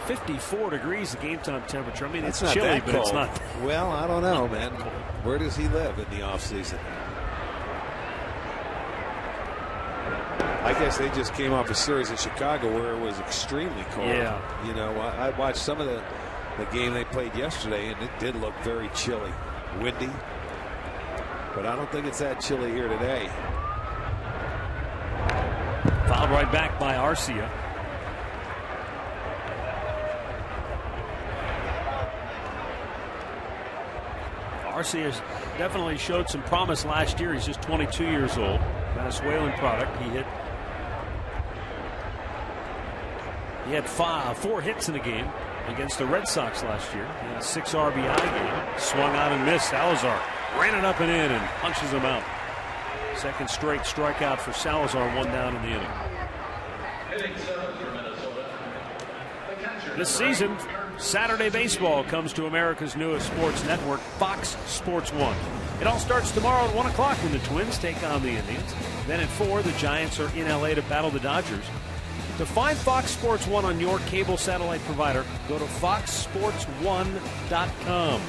.54 degrees the game time temperature. I mean, It's it's not chilly, that but it's cold. not. Well, I don't know, man. Where does he live in the off season? I guess they just came off a series in Chicago where it was extremely cold. Yeah. You know, I watched some of the game they played yesterday, and it did look very chilly, windy. But I don't think it's that chilly here today. Fouled right back by Arcia. Arcia has definitely showed some promise last year. He's just 22 years old. Venezuelan product. He had 4 hits in the game against the Red Sox last year. He had a 6 RBI game. Swung out and missed. Salazar ran it up and in and punches him out. Second straight strikeout for Salazar, 1 down in the inning. Hitting 7 for Minnesota. This season, Saturday baseball comes to America's newest sports network, Fox Sports 1. It all starts tomorrow at 1 o'clock when the Twins take on the Indians. Then at 4, the Giants are in L.A. to battle the Dodgers. To find Fox Sports 1 on your cable satellite provider, go to foxsports1.com.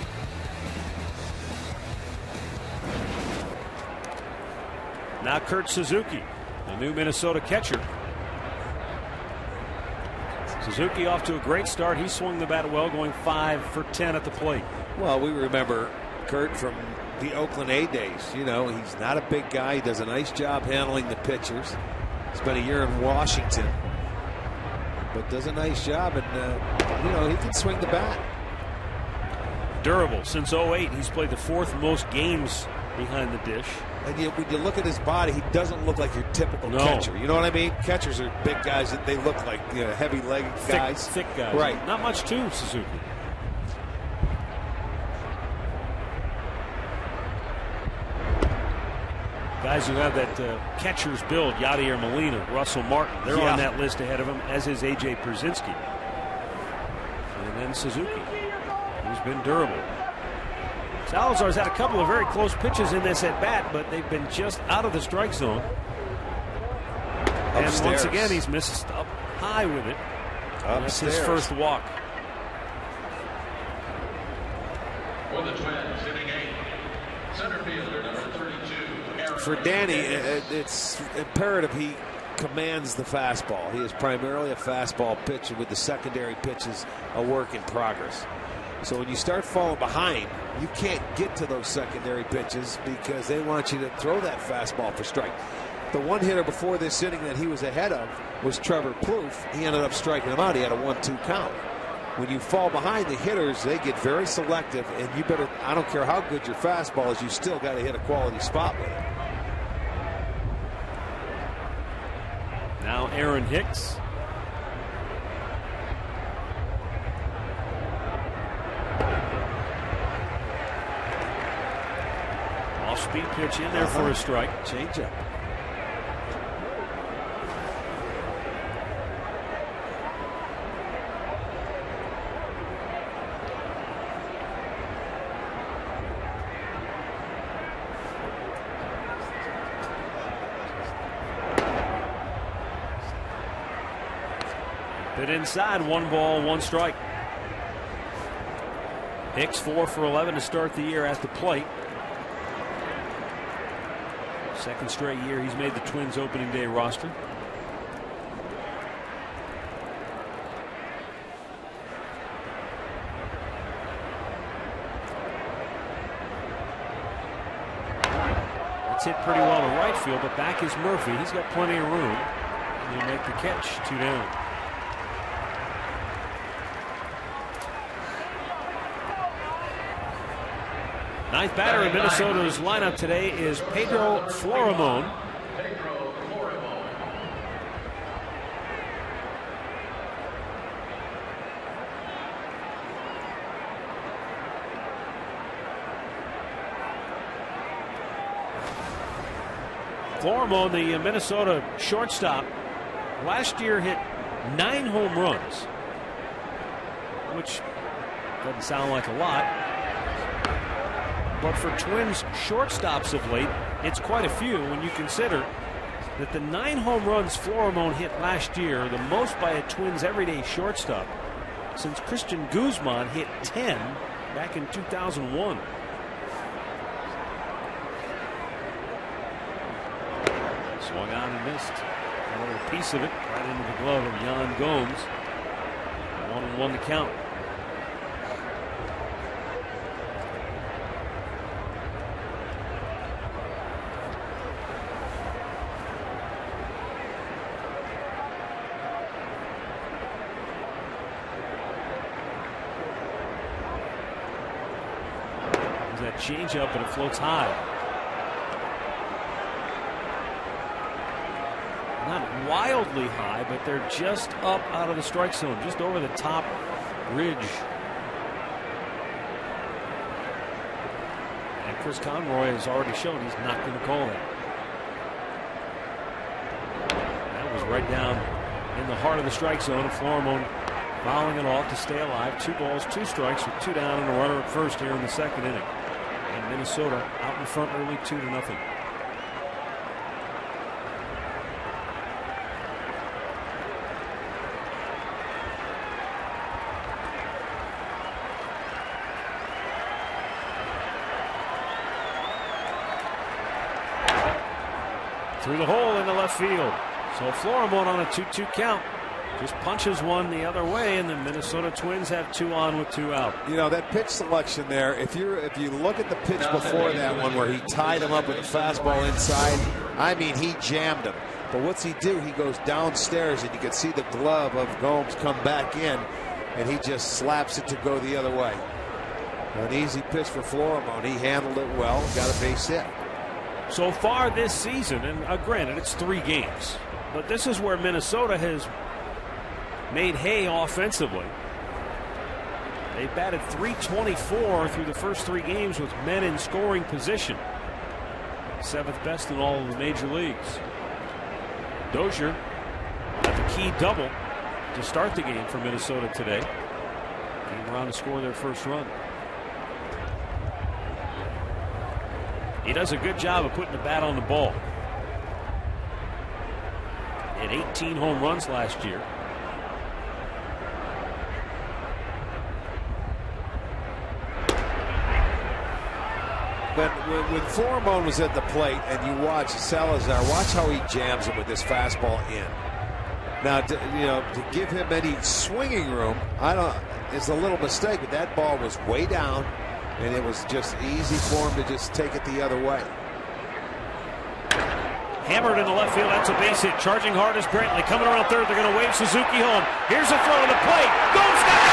Now Kurt Suzuki, the new Minnesota catcher. Suzuki off to a great start. He swung the bat well, going 5 for 10 at the plate. Well, we remember Kurt from the Oakland A days. You know, he's not a big guy. He does a nice job handling the pitchers. Spent a year in Washington, but does a nice job, and you know, he can swing the bat. Durable. Since 08, he's played the 4th most games behind the dish. And when you look at his body, he doesn't look like your typical catcher. You know what I mean? Catchers are big guys that they look like, you know, heavy-legged guys. Thick guys. Right. Not much to Suzuki. Guys who have that catcher's build, Yadier Molina, Russell Martin, they're on that list ahead of him, as is A.J. Pierzynski. And then Suzuki, who's been durable. Salazar's had a couple of very close pitches in this at-bat, but they've been just out of the strike zone. And once again, he's missed up high with it. That's his first walk. For the Twins, hitting 8, center fielder number 32. For Danny, it's imperative he commands the fastball. He is primarily a fastball pitcher with the secondary pitches a work in progress. So when you start falling behind, you can't get to those secondary pitches because they want you to throw that fastball for strike. The one hitter before this inning that he was ahead of was Trevor Plouffe. He ended up striking him out. He had a 1-2 count. When you fall behind, the hitters, they get very selective, and you better, I don't care how good your fastball is, you still got to hit a quality spot with it. Now Aaron Hicks. Off-speed pitch in there for a strike. Changeup. Hit inside, 1 ball, 1 strike. Hicks 4 for 11 to start the year at the plate. Second straight year he's made the Twins opening day roster. That's hit pretty well to right field, but back is Murphy. He's got plenty of room. And he'll make the catch, 2 down. Ninth batter in Minnesota's lineup today is Pedro Florimon. Florimon, the Minnesota shortstop, last year hit 9 home runs, which doesn't sound like a lot, but for Twins shortstops of late, it's quite a few when you consider that the 9 home runs Florimon hit last year are the most by a Twins everyday shortstop since Christian Guzman hit 10 back in 2001. Swung on and missed. A little piece of it right into the glove of Yan Gomes. 1-1 to count. There's that changeup and it floats high. Not wildly high, but they're just up out of the strike zone, just over the top ridge. And Chris Conroy has already shown he's not going to call that. That was right down in the heart of the strike zone. Florimon fouling it off to stay alive. 2 balls, 2 strikes with 2 down and a runner at first here in the second inning. And Minnesota out in front early 2-0. Through the hole in the left field. So Florimon on a 2-2 count just punches one the other way, and the Minnesota Twins have 2 on with 2 out. You know, that pitch selection there, if you look at the pitch before that one where he tied him up with a fastball inside, I mean, he jammed him. But what's he do? He goes downstairs, and you can see the glove of Gomes come back in, and he just slaps it to go the other way. An easy pitch for Florimon. He handled it well, got a base hit. So far this season, and granted it's 3 games, but this is where Minnesota has made hay offensively. They batted .324 through the first 3 games with men in scoring position. 7th best in all of the major leagues. Dozier got the key double to start the game for Minnesota today. Came around to score their first run. He does a good job of putting the bat on the ball. He had 18 home runs last year. But when Florimon was at the plate and you watch Salazar, watch how he jams him with this fastball in. Now, to give him any swinging room, it's a little mistake, but that ball was way down. And it was just easy for him to just take it the other way. Hammered in the left field. That's a base hit. Charging hard is Brantley. Coming around third. They're going to wave Suzuki home. Here's a throw to the plate. Goes down.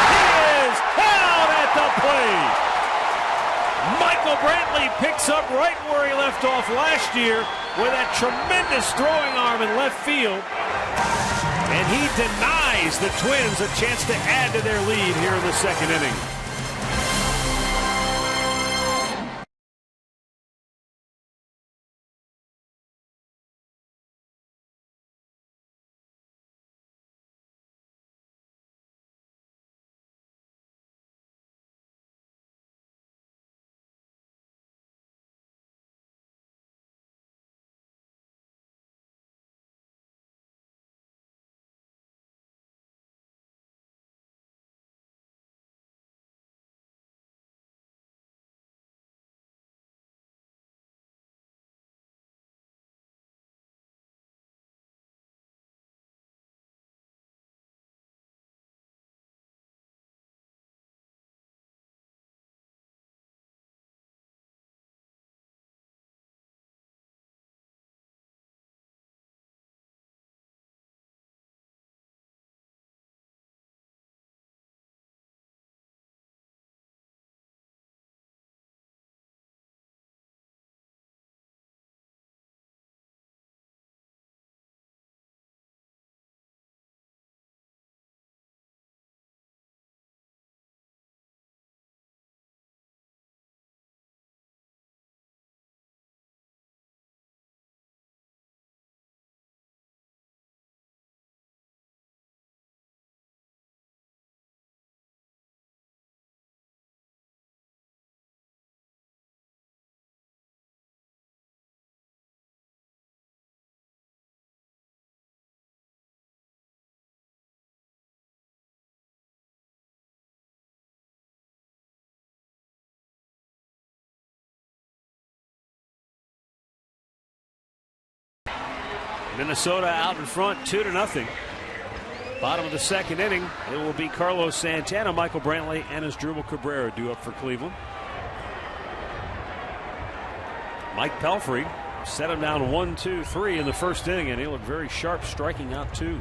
He is out at the plate. Michael Brantley picks up right where he left off last year with that tremendous throwing arm in left field. And he denies the Twins a chance to add to their lead here in the second inning. Minnesota out in front 2-0. Bottom of the second inning, it will be Carlos Santana, Michael Brantley, and Asdrubal Cabrera due up for Cleveland. Mike Pelfrey set him down 1-2-3 in the first inning, and he looked very sharp, striking out 2.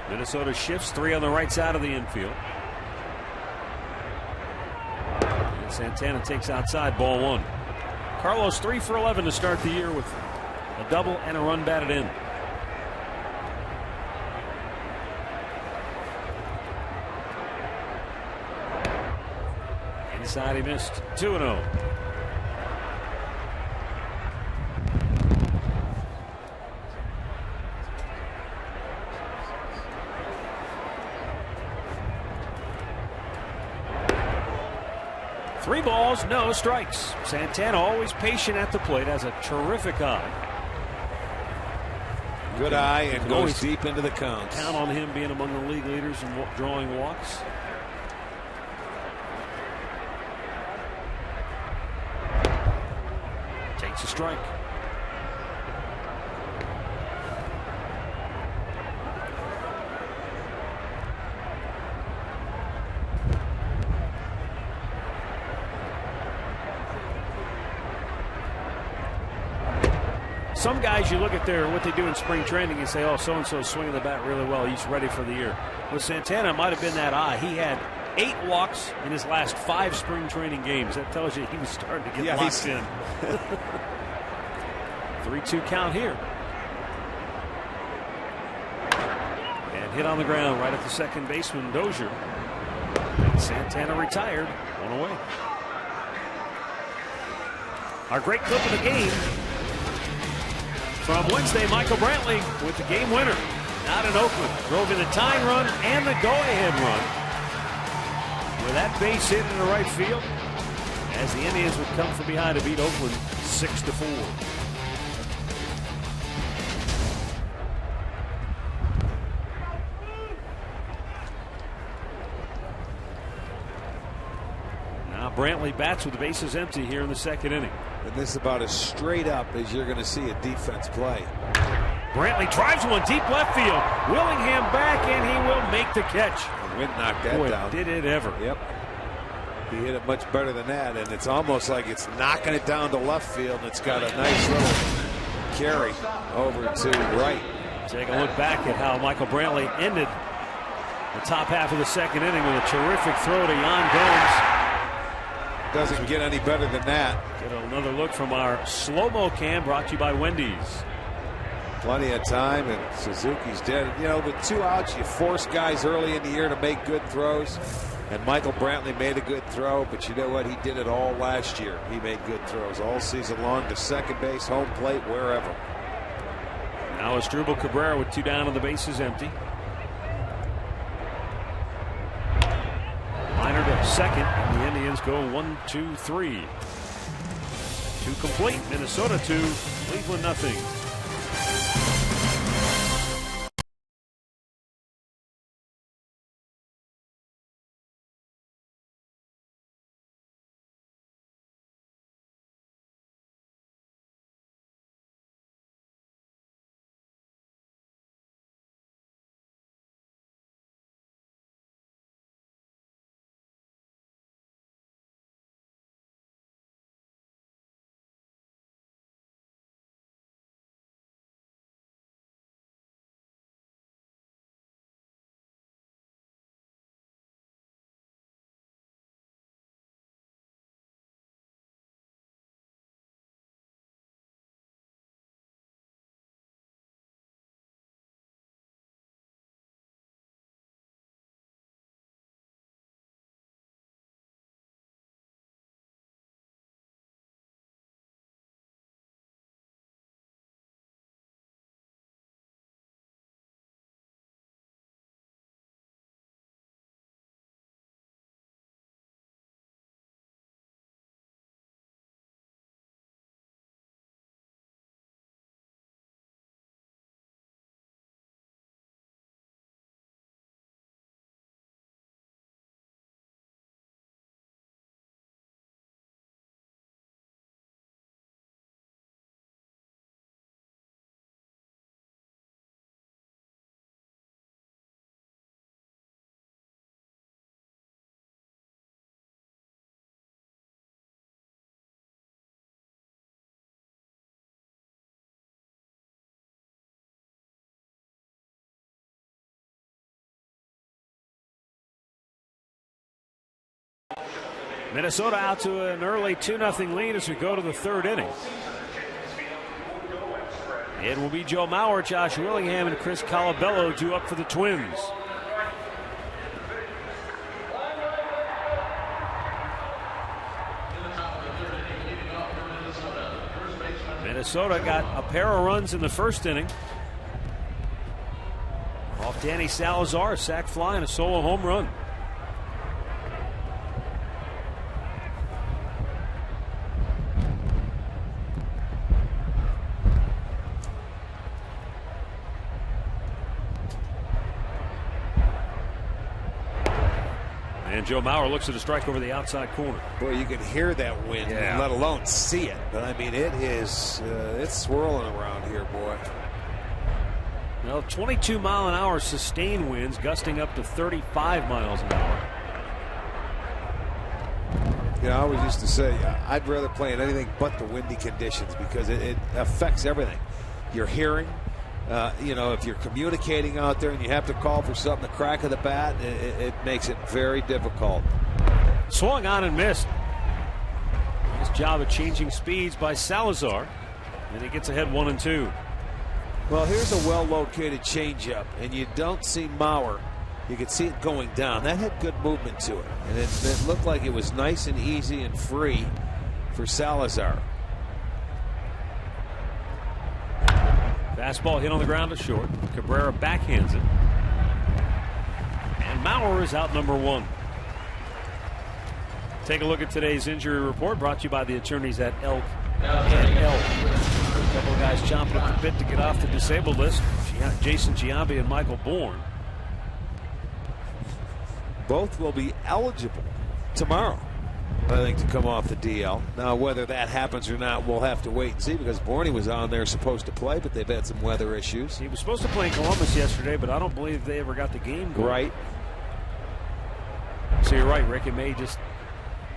Minnesota shifts 3 on the right side of the infield. And Santana takes outside, ball 1. Carlos 3 for 11 to start the year with a double and a run batted in. Inside he missed. 2-0. Three balls, no strikes. Santana always patient at the plate, has a terrific eye. Good eye and goes deep into the counts. Count on him being among the league leaders in drawing walks. Takes a strike. Some guys, you look at what they do in spring training and say, oh, so-and-so is swinging the bat really well. He's ready for the year. With Santana, it might have been that eye. He had 8 walks in his last 5 spring training games. That tells you he was starting to get locked in. 3-2 count here. And hit on the ground right at the second baseman, Dozier. And Santana retired, 1 away. Our great clip of the game from Wednesday, Michael Brantley with the game winner out in Oakland. Drove in the tying run and the go-ahead run. With that base hit in the right field as the Indians would come from behind to beat Oakland 6-4. Now Brantley bats with the bases empty here in the second inning. And this is about as straight up as you're going to see a defense play. Brantley drives one deep left field. Willingham back, and he will make the catch. And Wynn knocked that down. Did it ever. Yep. He hit it much better than that, and it's almost like it's knocking it down to left field, and it's got a nice little carry over to right. Take a look back at how Michael Brantley ended the top half of the second inning with a terrific throw to Yan Gomes. Doesn't get any better than that. Get another look from our slow-mo cam brought to you by Wendy's. Plenty of time, and Suzuki's dead. You know, with 2 outs, you force guys early in the year to make good throws. And Michael Brantley made a good throw, but you know what? He did it all last year. He made good throws all season long to second base, home plate, wherever. Now Asdrubal Cabrera with 2 down and the bases empty. Minor to second, and the Indians go 1-2-3. 2 complete. Minnesota 2, Cleveland 0. Minnesota out to an early 2-0 lead as we go to the third inning. It will be Joe Mauer, Josh Willingham, and Chris Colabello due up for the Twins. Minnesota got a pair of runs in the first inning. Off Danny Salazar, a sac fly and a solo home run. And Joe Mauer looks at a strike over the outside corner. Boy, you can hear that wind, let alone see it. But I mean, it is it's swirling around here, boy. Well, 22-mile-an-hour sustained winds, gusting up to 35 miles an hour. You know, I always used to say I'd rather play in anything but the windy conditions because it affects everything. Your hearing. You know, if you're communicating out there and you have to call for something, the crack of the bat, it makes it very difficult. Swung on and missed. Nice job of changing speeds by Salazar. And he gets ahead 1-2. Well, here's a well-located changeup, and you don't see Mauer. You can see it going down. That had good movement to it. And it looked like it was nice and easy and free for Salazar. Fastball hit on the ground to short. Cabrera backhands it. And Mauer is out number 1. Take a look at today's injury report brought to you by the attorneys at Elk and Elk. A couple of guys chomping at the bit to get off the disabled list. Jason Giambi and Michael Bourne. Both will be eligible tomorrow, I think, to come off the DL. Now, whether that happens or not, we'll have to wait and see because Bourne was on there supposed to play, but they've had some weather issues. He was supposed to play in Columbus yesterday, but I don't believe they ever got the game going. Right. So you're right, Rick. It may just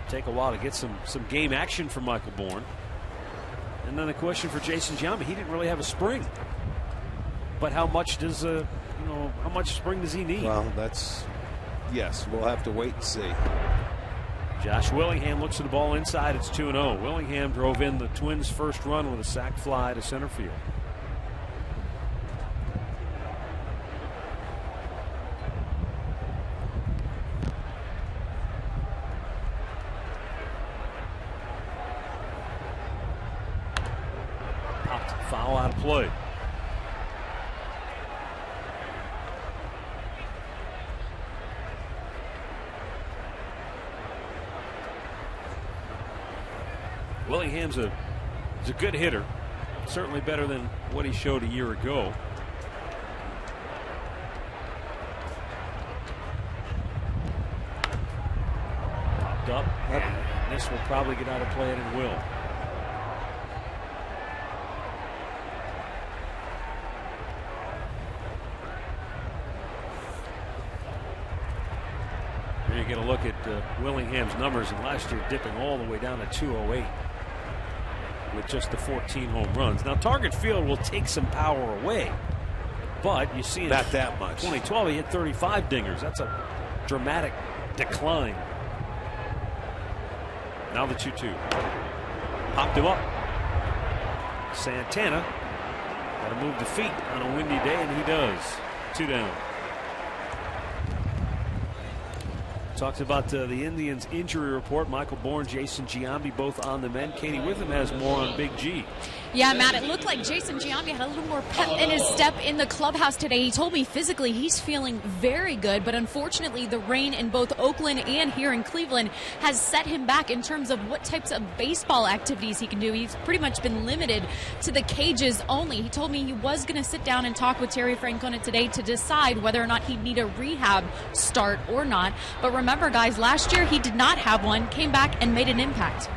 take a while to get some game action from Michael Bourne. And then the question for Jason Giambi, he didn't really have a spring. But how much does how much spring does he need? Well, yes, we'll have to wait and see. Josh Willingham looks at the ball inside. It's 2-0. Willingham drove in the Twins' first run with a sac fly to center field. Popped foul out of play. Willingham's a good hitter. Certainly better than what he showed a year ago. Popped up. And this will probably get out of play, and it will. Here you get a look at Willingham's numbers, and last year dipping all the way down to 208 with just the 14 home runs. Now, Target Field will take some power away, but you see not that much. 2012 he hit 35 dingers. That's a dramatic decline. Now the 2-2. Popped him up. Santana got to move the feet on a windy day, and he does. 2 down. Talks about the Indians injury report. Michael Bourne, Jason Giambi both on the mend. Katie Witham has more on Big G. Yeah, Matt, it looked like Jason Giambi had a little more pep in his step in the clubhouse today. He told me physically he's feeling very good, but unfortunately the rain in both Oakland and here in Cleveland has set him back in terms of what types of baseball activities he can do. He's pretty much been limited to the cages only. He told me he was going to sit down and talk with Terry Francona today to decide whether or not he'd need a rehab start or not. But remember, guys, last year he did not have one, came back and made an impact.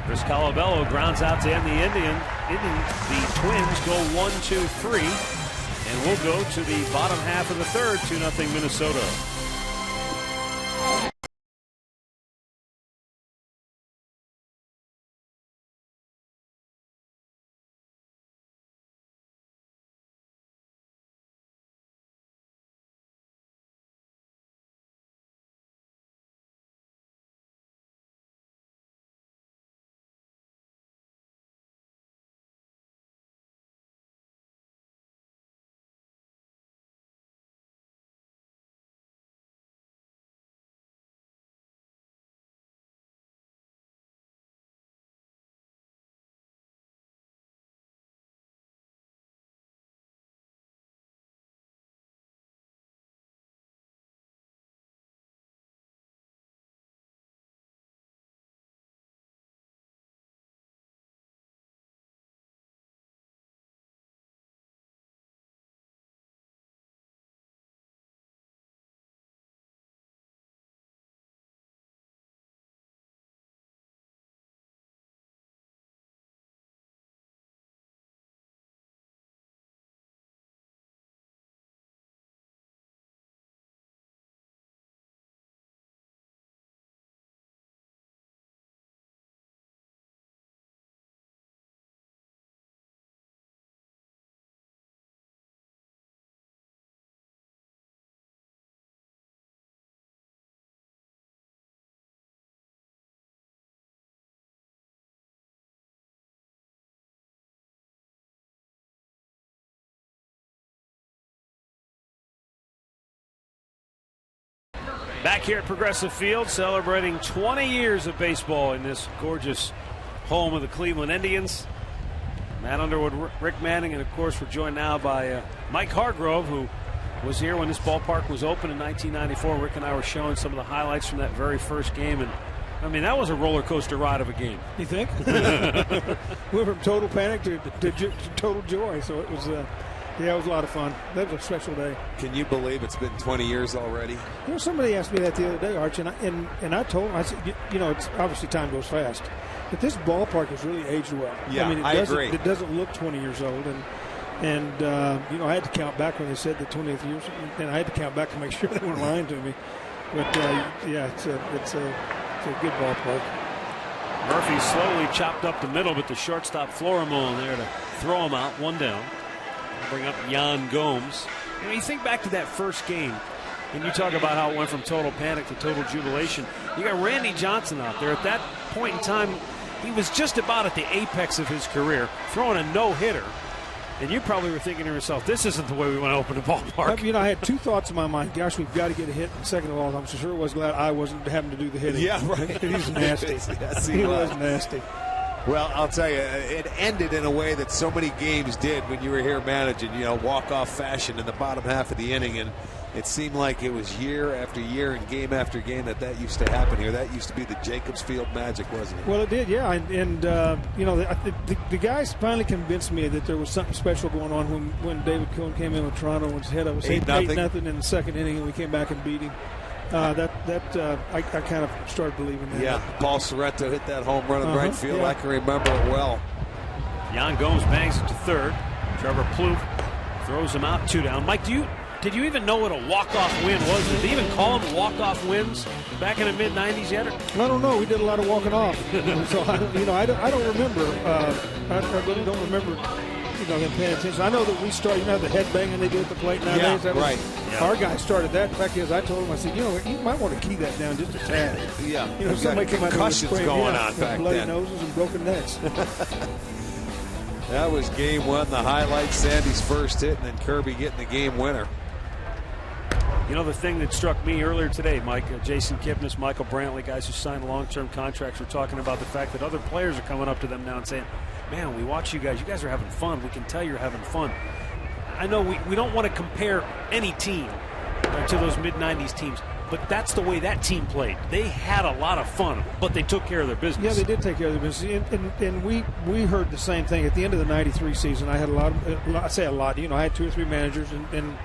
Chris Colabello grounds out to end the inning. The Twins go 1-2-3, and we'll go to the bottom half of the third, 2-0 Minnesota. Back here at Progressive Field, celebrating 20 years of baseball in this gorgeous home of the Cleveland Indians. Matt Underwood, Rick Manning, and of course we're joined now by Mike Hargrove, who was here when this ballpark was open in 1994. Rick and I were showing some of the highlights from that very first game, and I mean, that was a roller coaster ride of a game. You think? We went from total panic to total joy, so it was it was a lot of fun. That was a special day. Can you believe it's been 20 years already? You know, somebody asked me that the other day, Arch, and I told them, I said, you know, it's obviously time goes fast, but this ballpark has really aged well. Yeah, I mean, I agree. It doesn't look 20 years old, and you know, I had to count back when they said the 20th year, and I had to count back to make sure they weren't lying to me. But yeah, it's a good ballpark. Murphy slowly chopped up the middle, but the shortstop Florimon there to throw him out, one down. Bring up Yan Gomes. You know, you think back to that first game, and you talk about how it went from total panic to total jubilation. You got Randy Johnson out there. At that point in time, he was just about at the apex of his career, throwing a no-hitter. And you probably were thinking to yourself, this isn't the way we want to open the ballpark. You know, I had two thoughts in my mind. Gosh, we've got to get a hit. And second of all, I'm sure was glad I wasn't having to do the hitting. Yeah, right. He's nasty. Yes, he was nasty. Well, I'll tell you, it ended in a way that so many games did when you were here managing, you know, walk-off fashion in the bottom half of the inning. And it seemed like it was year after year and game after game that used to happen here. That used to be the Jacobs Field magic, wasn't it? Well, it did, yeah. And you know, the guys finally convinced me that there was something special going on when David Cohn came in with Toronto and was ahead of us 8-0 in the second inning, and we came back and beat him. I kind of started believing that. Yeah, Paul Sorrento hit that home run in right field. Yeah. I can remember it well. Yan Gomes bangs it to third. Trevor Plouffe throws him out, 2 down. Mike, did you even know what a walk-off win was? Did they even call them walk-off wins back in the mid-'90s yet? I don't know. We did a lot of walking off. So, I don't remember. I really don't remember, them paying attention. I know that we started, the headbanging they do at the plate nowadays. Yeah, right. Our guy started that. The fact is, I told him, I said, you might want to key that down just a tad. Yeah. Somebody came out concussions going on back bloody then. noses and broken necks. That was game one. The highlight, Sandy's first hit, and then Kirby getting the game winner. You know, the thing that struck me earlier today, Mike, Jason Kipnis, Michael Brantley, guys who signed long-term contracts, were talking about the fact that other players are coming up to them now and saying, man, we watch you guys are having fun. We can tell you're having fun. I know we don't want to compare any team to those mid-'90s teams, but that's the way that team played. They had a lot of fun, but they took care of their business. Yeah, they did take care of their business. And we heard the same thing. At the end of the 93 season, I had I say a lot, I had 2 or 3 managers and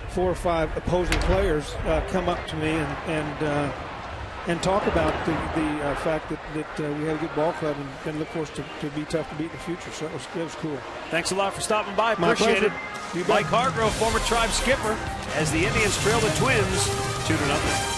4 or 5 opposing players come up to me and talk about the fact that we had a good ball club and look for us to be tough to beat in the future. So that was cool. Thanks a lot for stopping by. My Appreciate pleasure. it. Mike Hargrove, former Tribe skipper, as the Indians trail the Twins 2-0.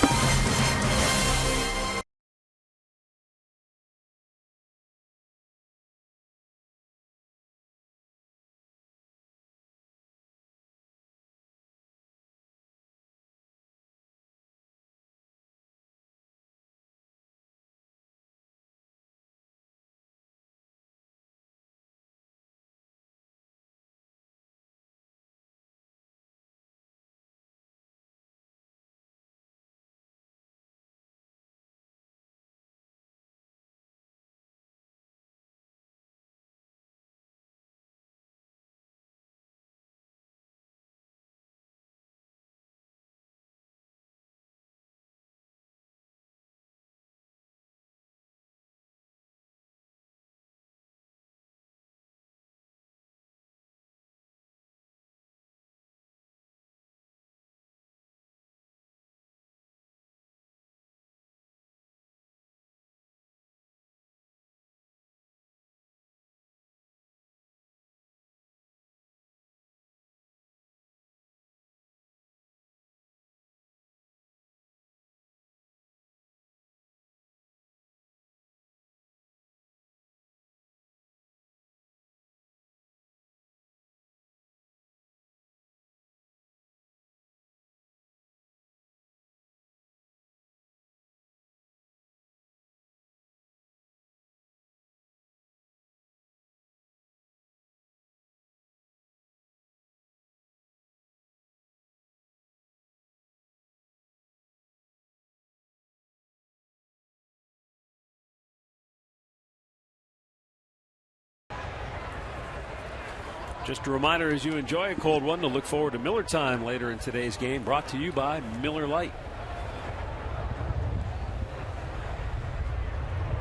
Just a reminder as you enjoy a cold one to look forward to Miller Time later in today's game, brought to you by Miller Lite.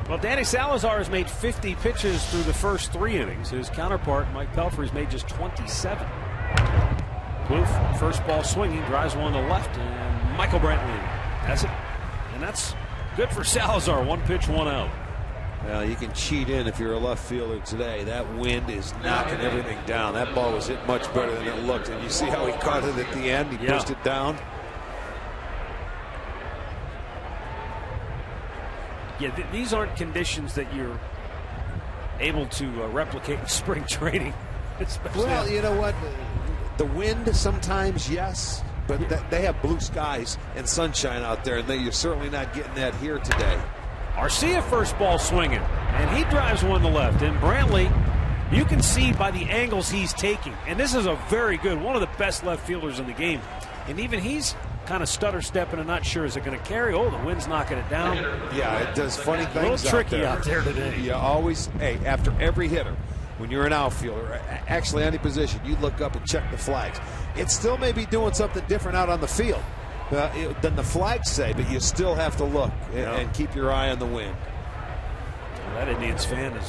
Well, Danny Salazar has made 50 pitches through the first 3 innings. His counterpart, Mike Pelfrey, has made just 27. Plouffe, first ball swinging, drives one to left, and Michael Brantley has it. And that's good for Salazar. 1 pitch, 1 out. Well, you can cheat in if you're a left fielder today. That wind is knocking everything down. That ball was hit much better than it looked. And you see how he caught it at the end? He pushed it down. Yeah, these aren't conditions that you're able to replicate in spring training. Well, you know what? The wind sometimes, yes. But they have blue skies and sunshine out there. And you're certainly not getting that here today. Arcia first ball swinging, and he drives one to left. And Brantley, you can see by the angles he's taking, and this is a very good, one of the best left fielders in the game. And even he's kind of stutter stepping and not sure, is it going to carry? Oh, the wind's knocking it down. Yeah, it does funny things. A little tricky out there today. You always, after every hitter, when you're an outfielder, actually any position, you look up and check the flags. It still may be doing something different out on the field than the flags say, but you still have to look and keep your eye on the wind. Well, that Indians fan the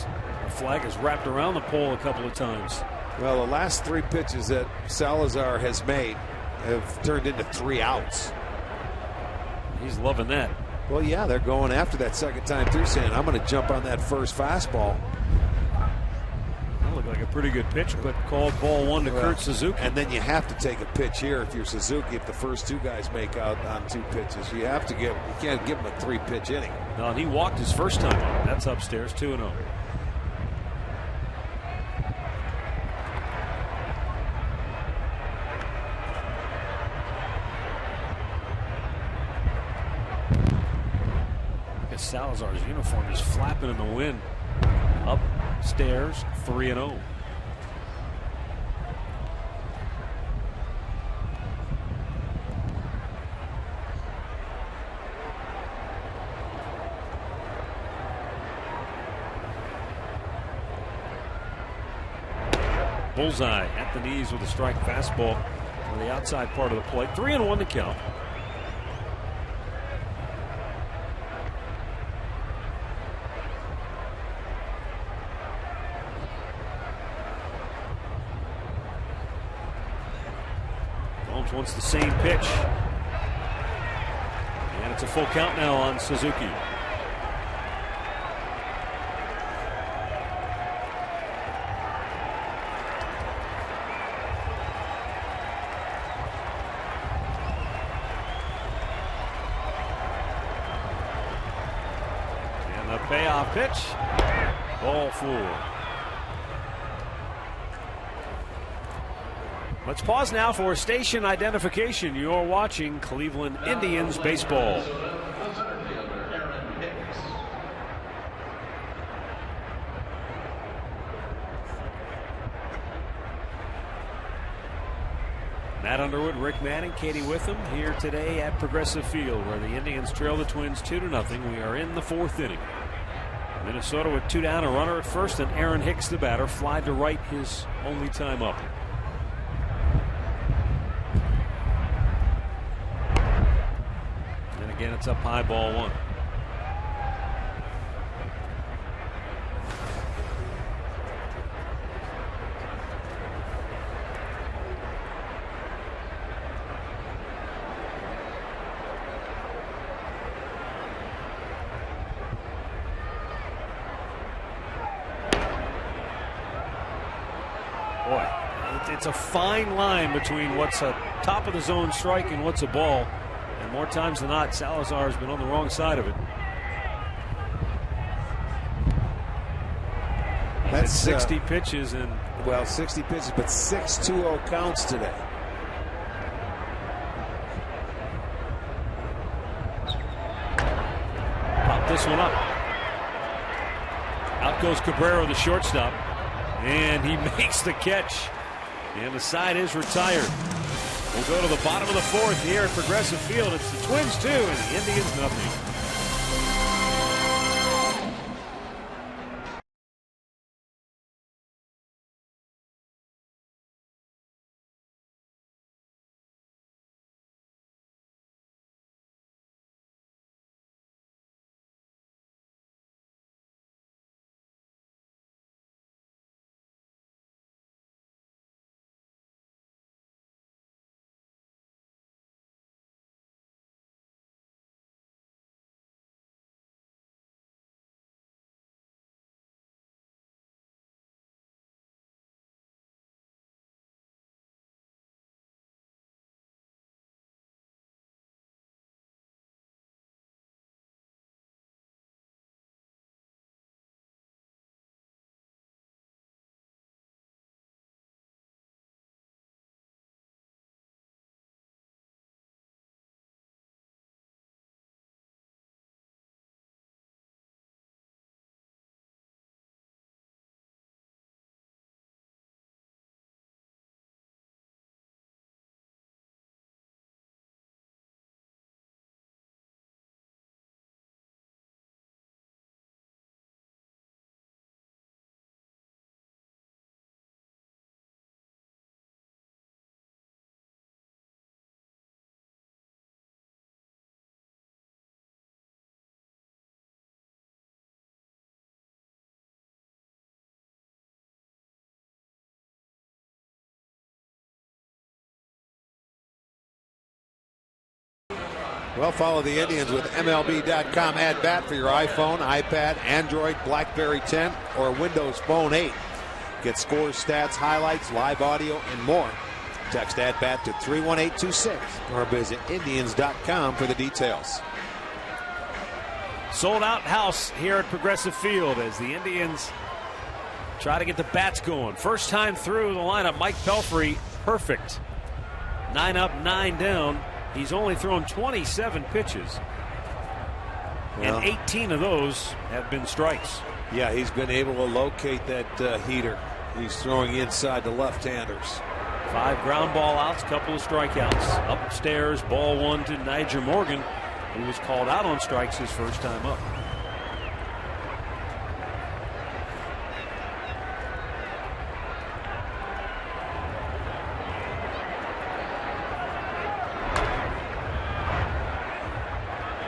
flag is wrapped around the pole a couple of times. Well, the last 3 pitches that Salazar has made have turned into 3 outs. He's loving that. Well, yeah, they're going after that second time through, saying, I'm going to jump on that first fastball. That looked like a pretty good pitch, but called ball 1 to Kurt Suzuki. And then you have to take a pitch here if you're Suzuki. If the first 2 guys make out on 2 pitches, you can't give him a 3-pitch inning. No, and he walked his first time. That's upstairs, 2-0. Salazar's uniform is flapping in the wind. Upstairs, 3-0. Bullseye at the knees with a strike fastball on the outside part of the plate. 3-1 to count. Wants the same pitch. And it's a full count now on Suzuki. And the payoff pitch. Ball 4. Let's pause now for station identification. You're watching Cleveland Indians baseball. Matt Underwood, Rick Manning, Katie Witham here today at Progressive Field, where the Indians trail the Twins 2-0. We are in the 4th inning. Minnesota with 2 down, a runner at first, and Aaron Hicks, the batter, fly to right, his only time up. Again, it's up high, ball 1. Boy, it's a fine line between what's a top of the zone strike and what's a ball. And more times than not, Salazar has been on the wrong side of it. That's 60 pitches and 60 pitches, but 6 2-0 counts today. Pop this one up. Out goes Cabrera, the shortstop, and he makes the catch. And the side is retired. We'll go to the bottom of the 4th here at Progressive Field. It's the Twins 2 and the Indians nothing. Well, follow the Indians with MLB.com at bat for your iPhone, iPad, Android, BlackBerry 10, or Windows Phone 8. Get scores, stats, highlights, live audio, and more. Text at bat to 31826 or visit Indians.com for the details. Sold out house here at Progressive Field as the Indians try to get the bats going. First time through the lineup, Mike Pelfrey, perfect. 9 up, 9 down. He's only thrown 27 pitches, and 18 of those have been strikes. Yeah, he's been able to locate that heater. He's throwing inside the left-handers. 5 ground ball outs, couple of strikeouts. Upstairs, ball 1 to Niger Morgan, who was called out on strikes his first time up.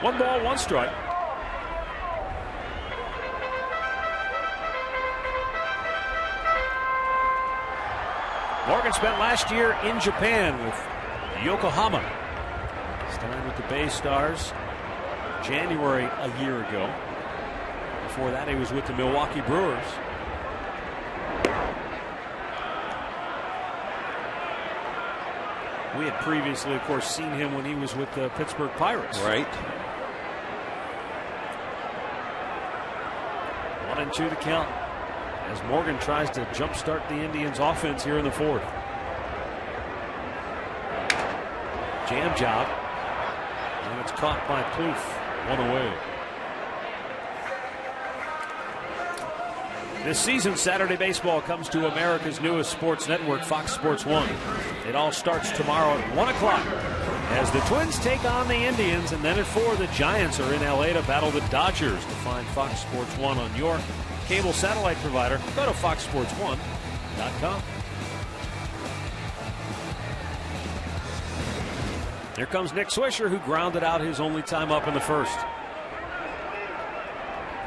One ball, one strike. Morgan spent last year in Japan with Yokohama. Starting with the Bay Stars January a year ago. Before that, he was with the Milwaukee Brewers. We had previously, of course, seen him when he was with the Pittsburgh Pirates. Right. 1-2 the count as Morgan tries to jumpstart the Indians' offense here in the fourth. Jam job, and it's caught by Plouffe. 1 away. This season, Saturday baseball comes to America's newest sports network, Fox Sports 1. It all starts tomorrow at 1 o'clock as the Twins take on the Indians, and then at 4, the Giants are in L.A. to battle the Dodgers. To find Fox Sports 1 on your cable satellite provider, go to foxsports1.com. Here comes Nick Swisher, who grounded out his only time up in the first.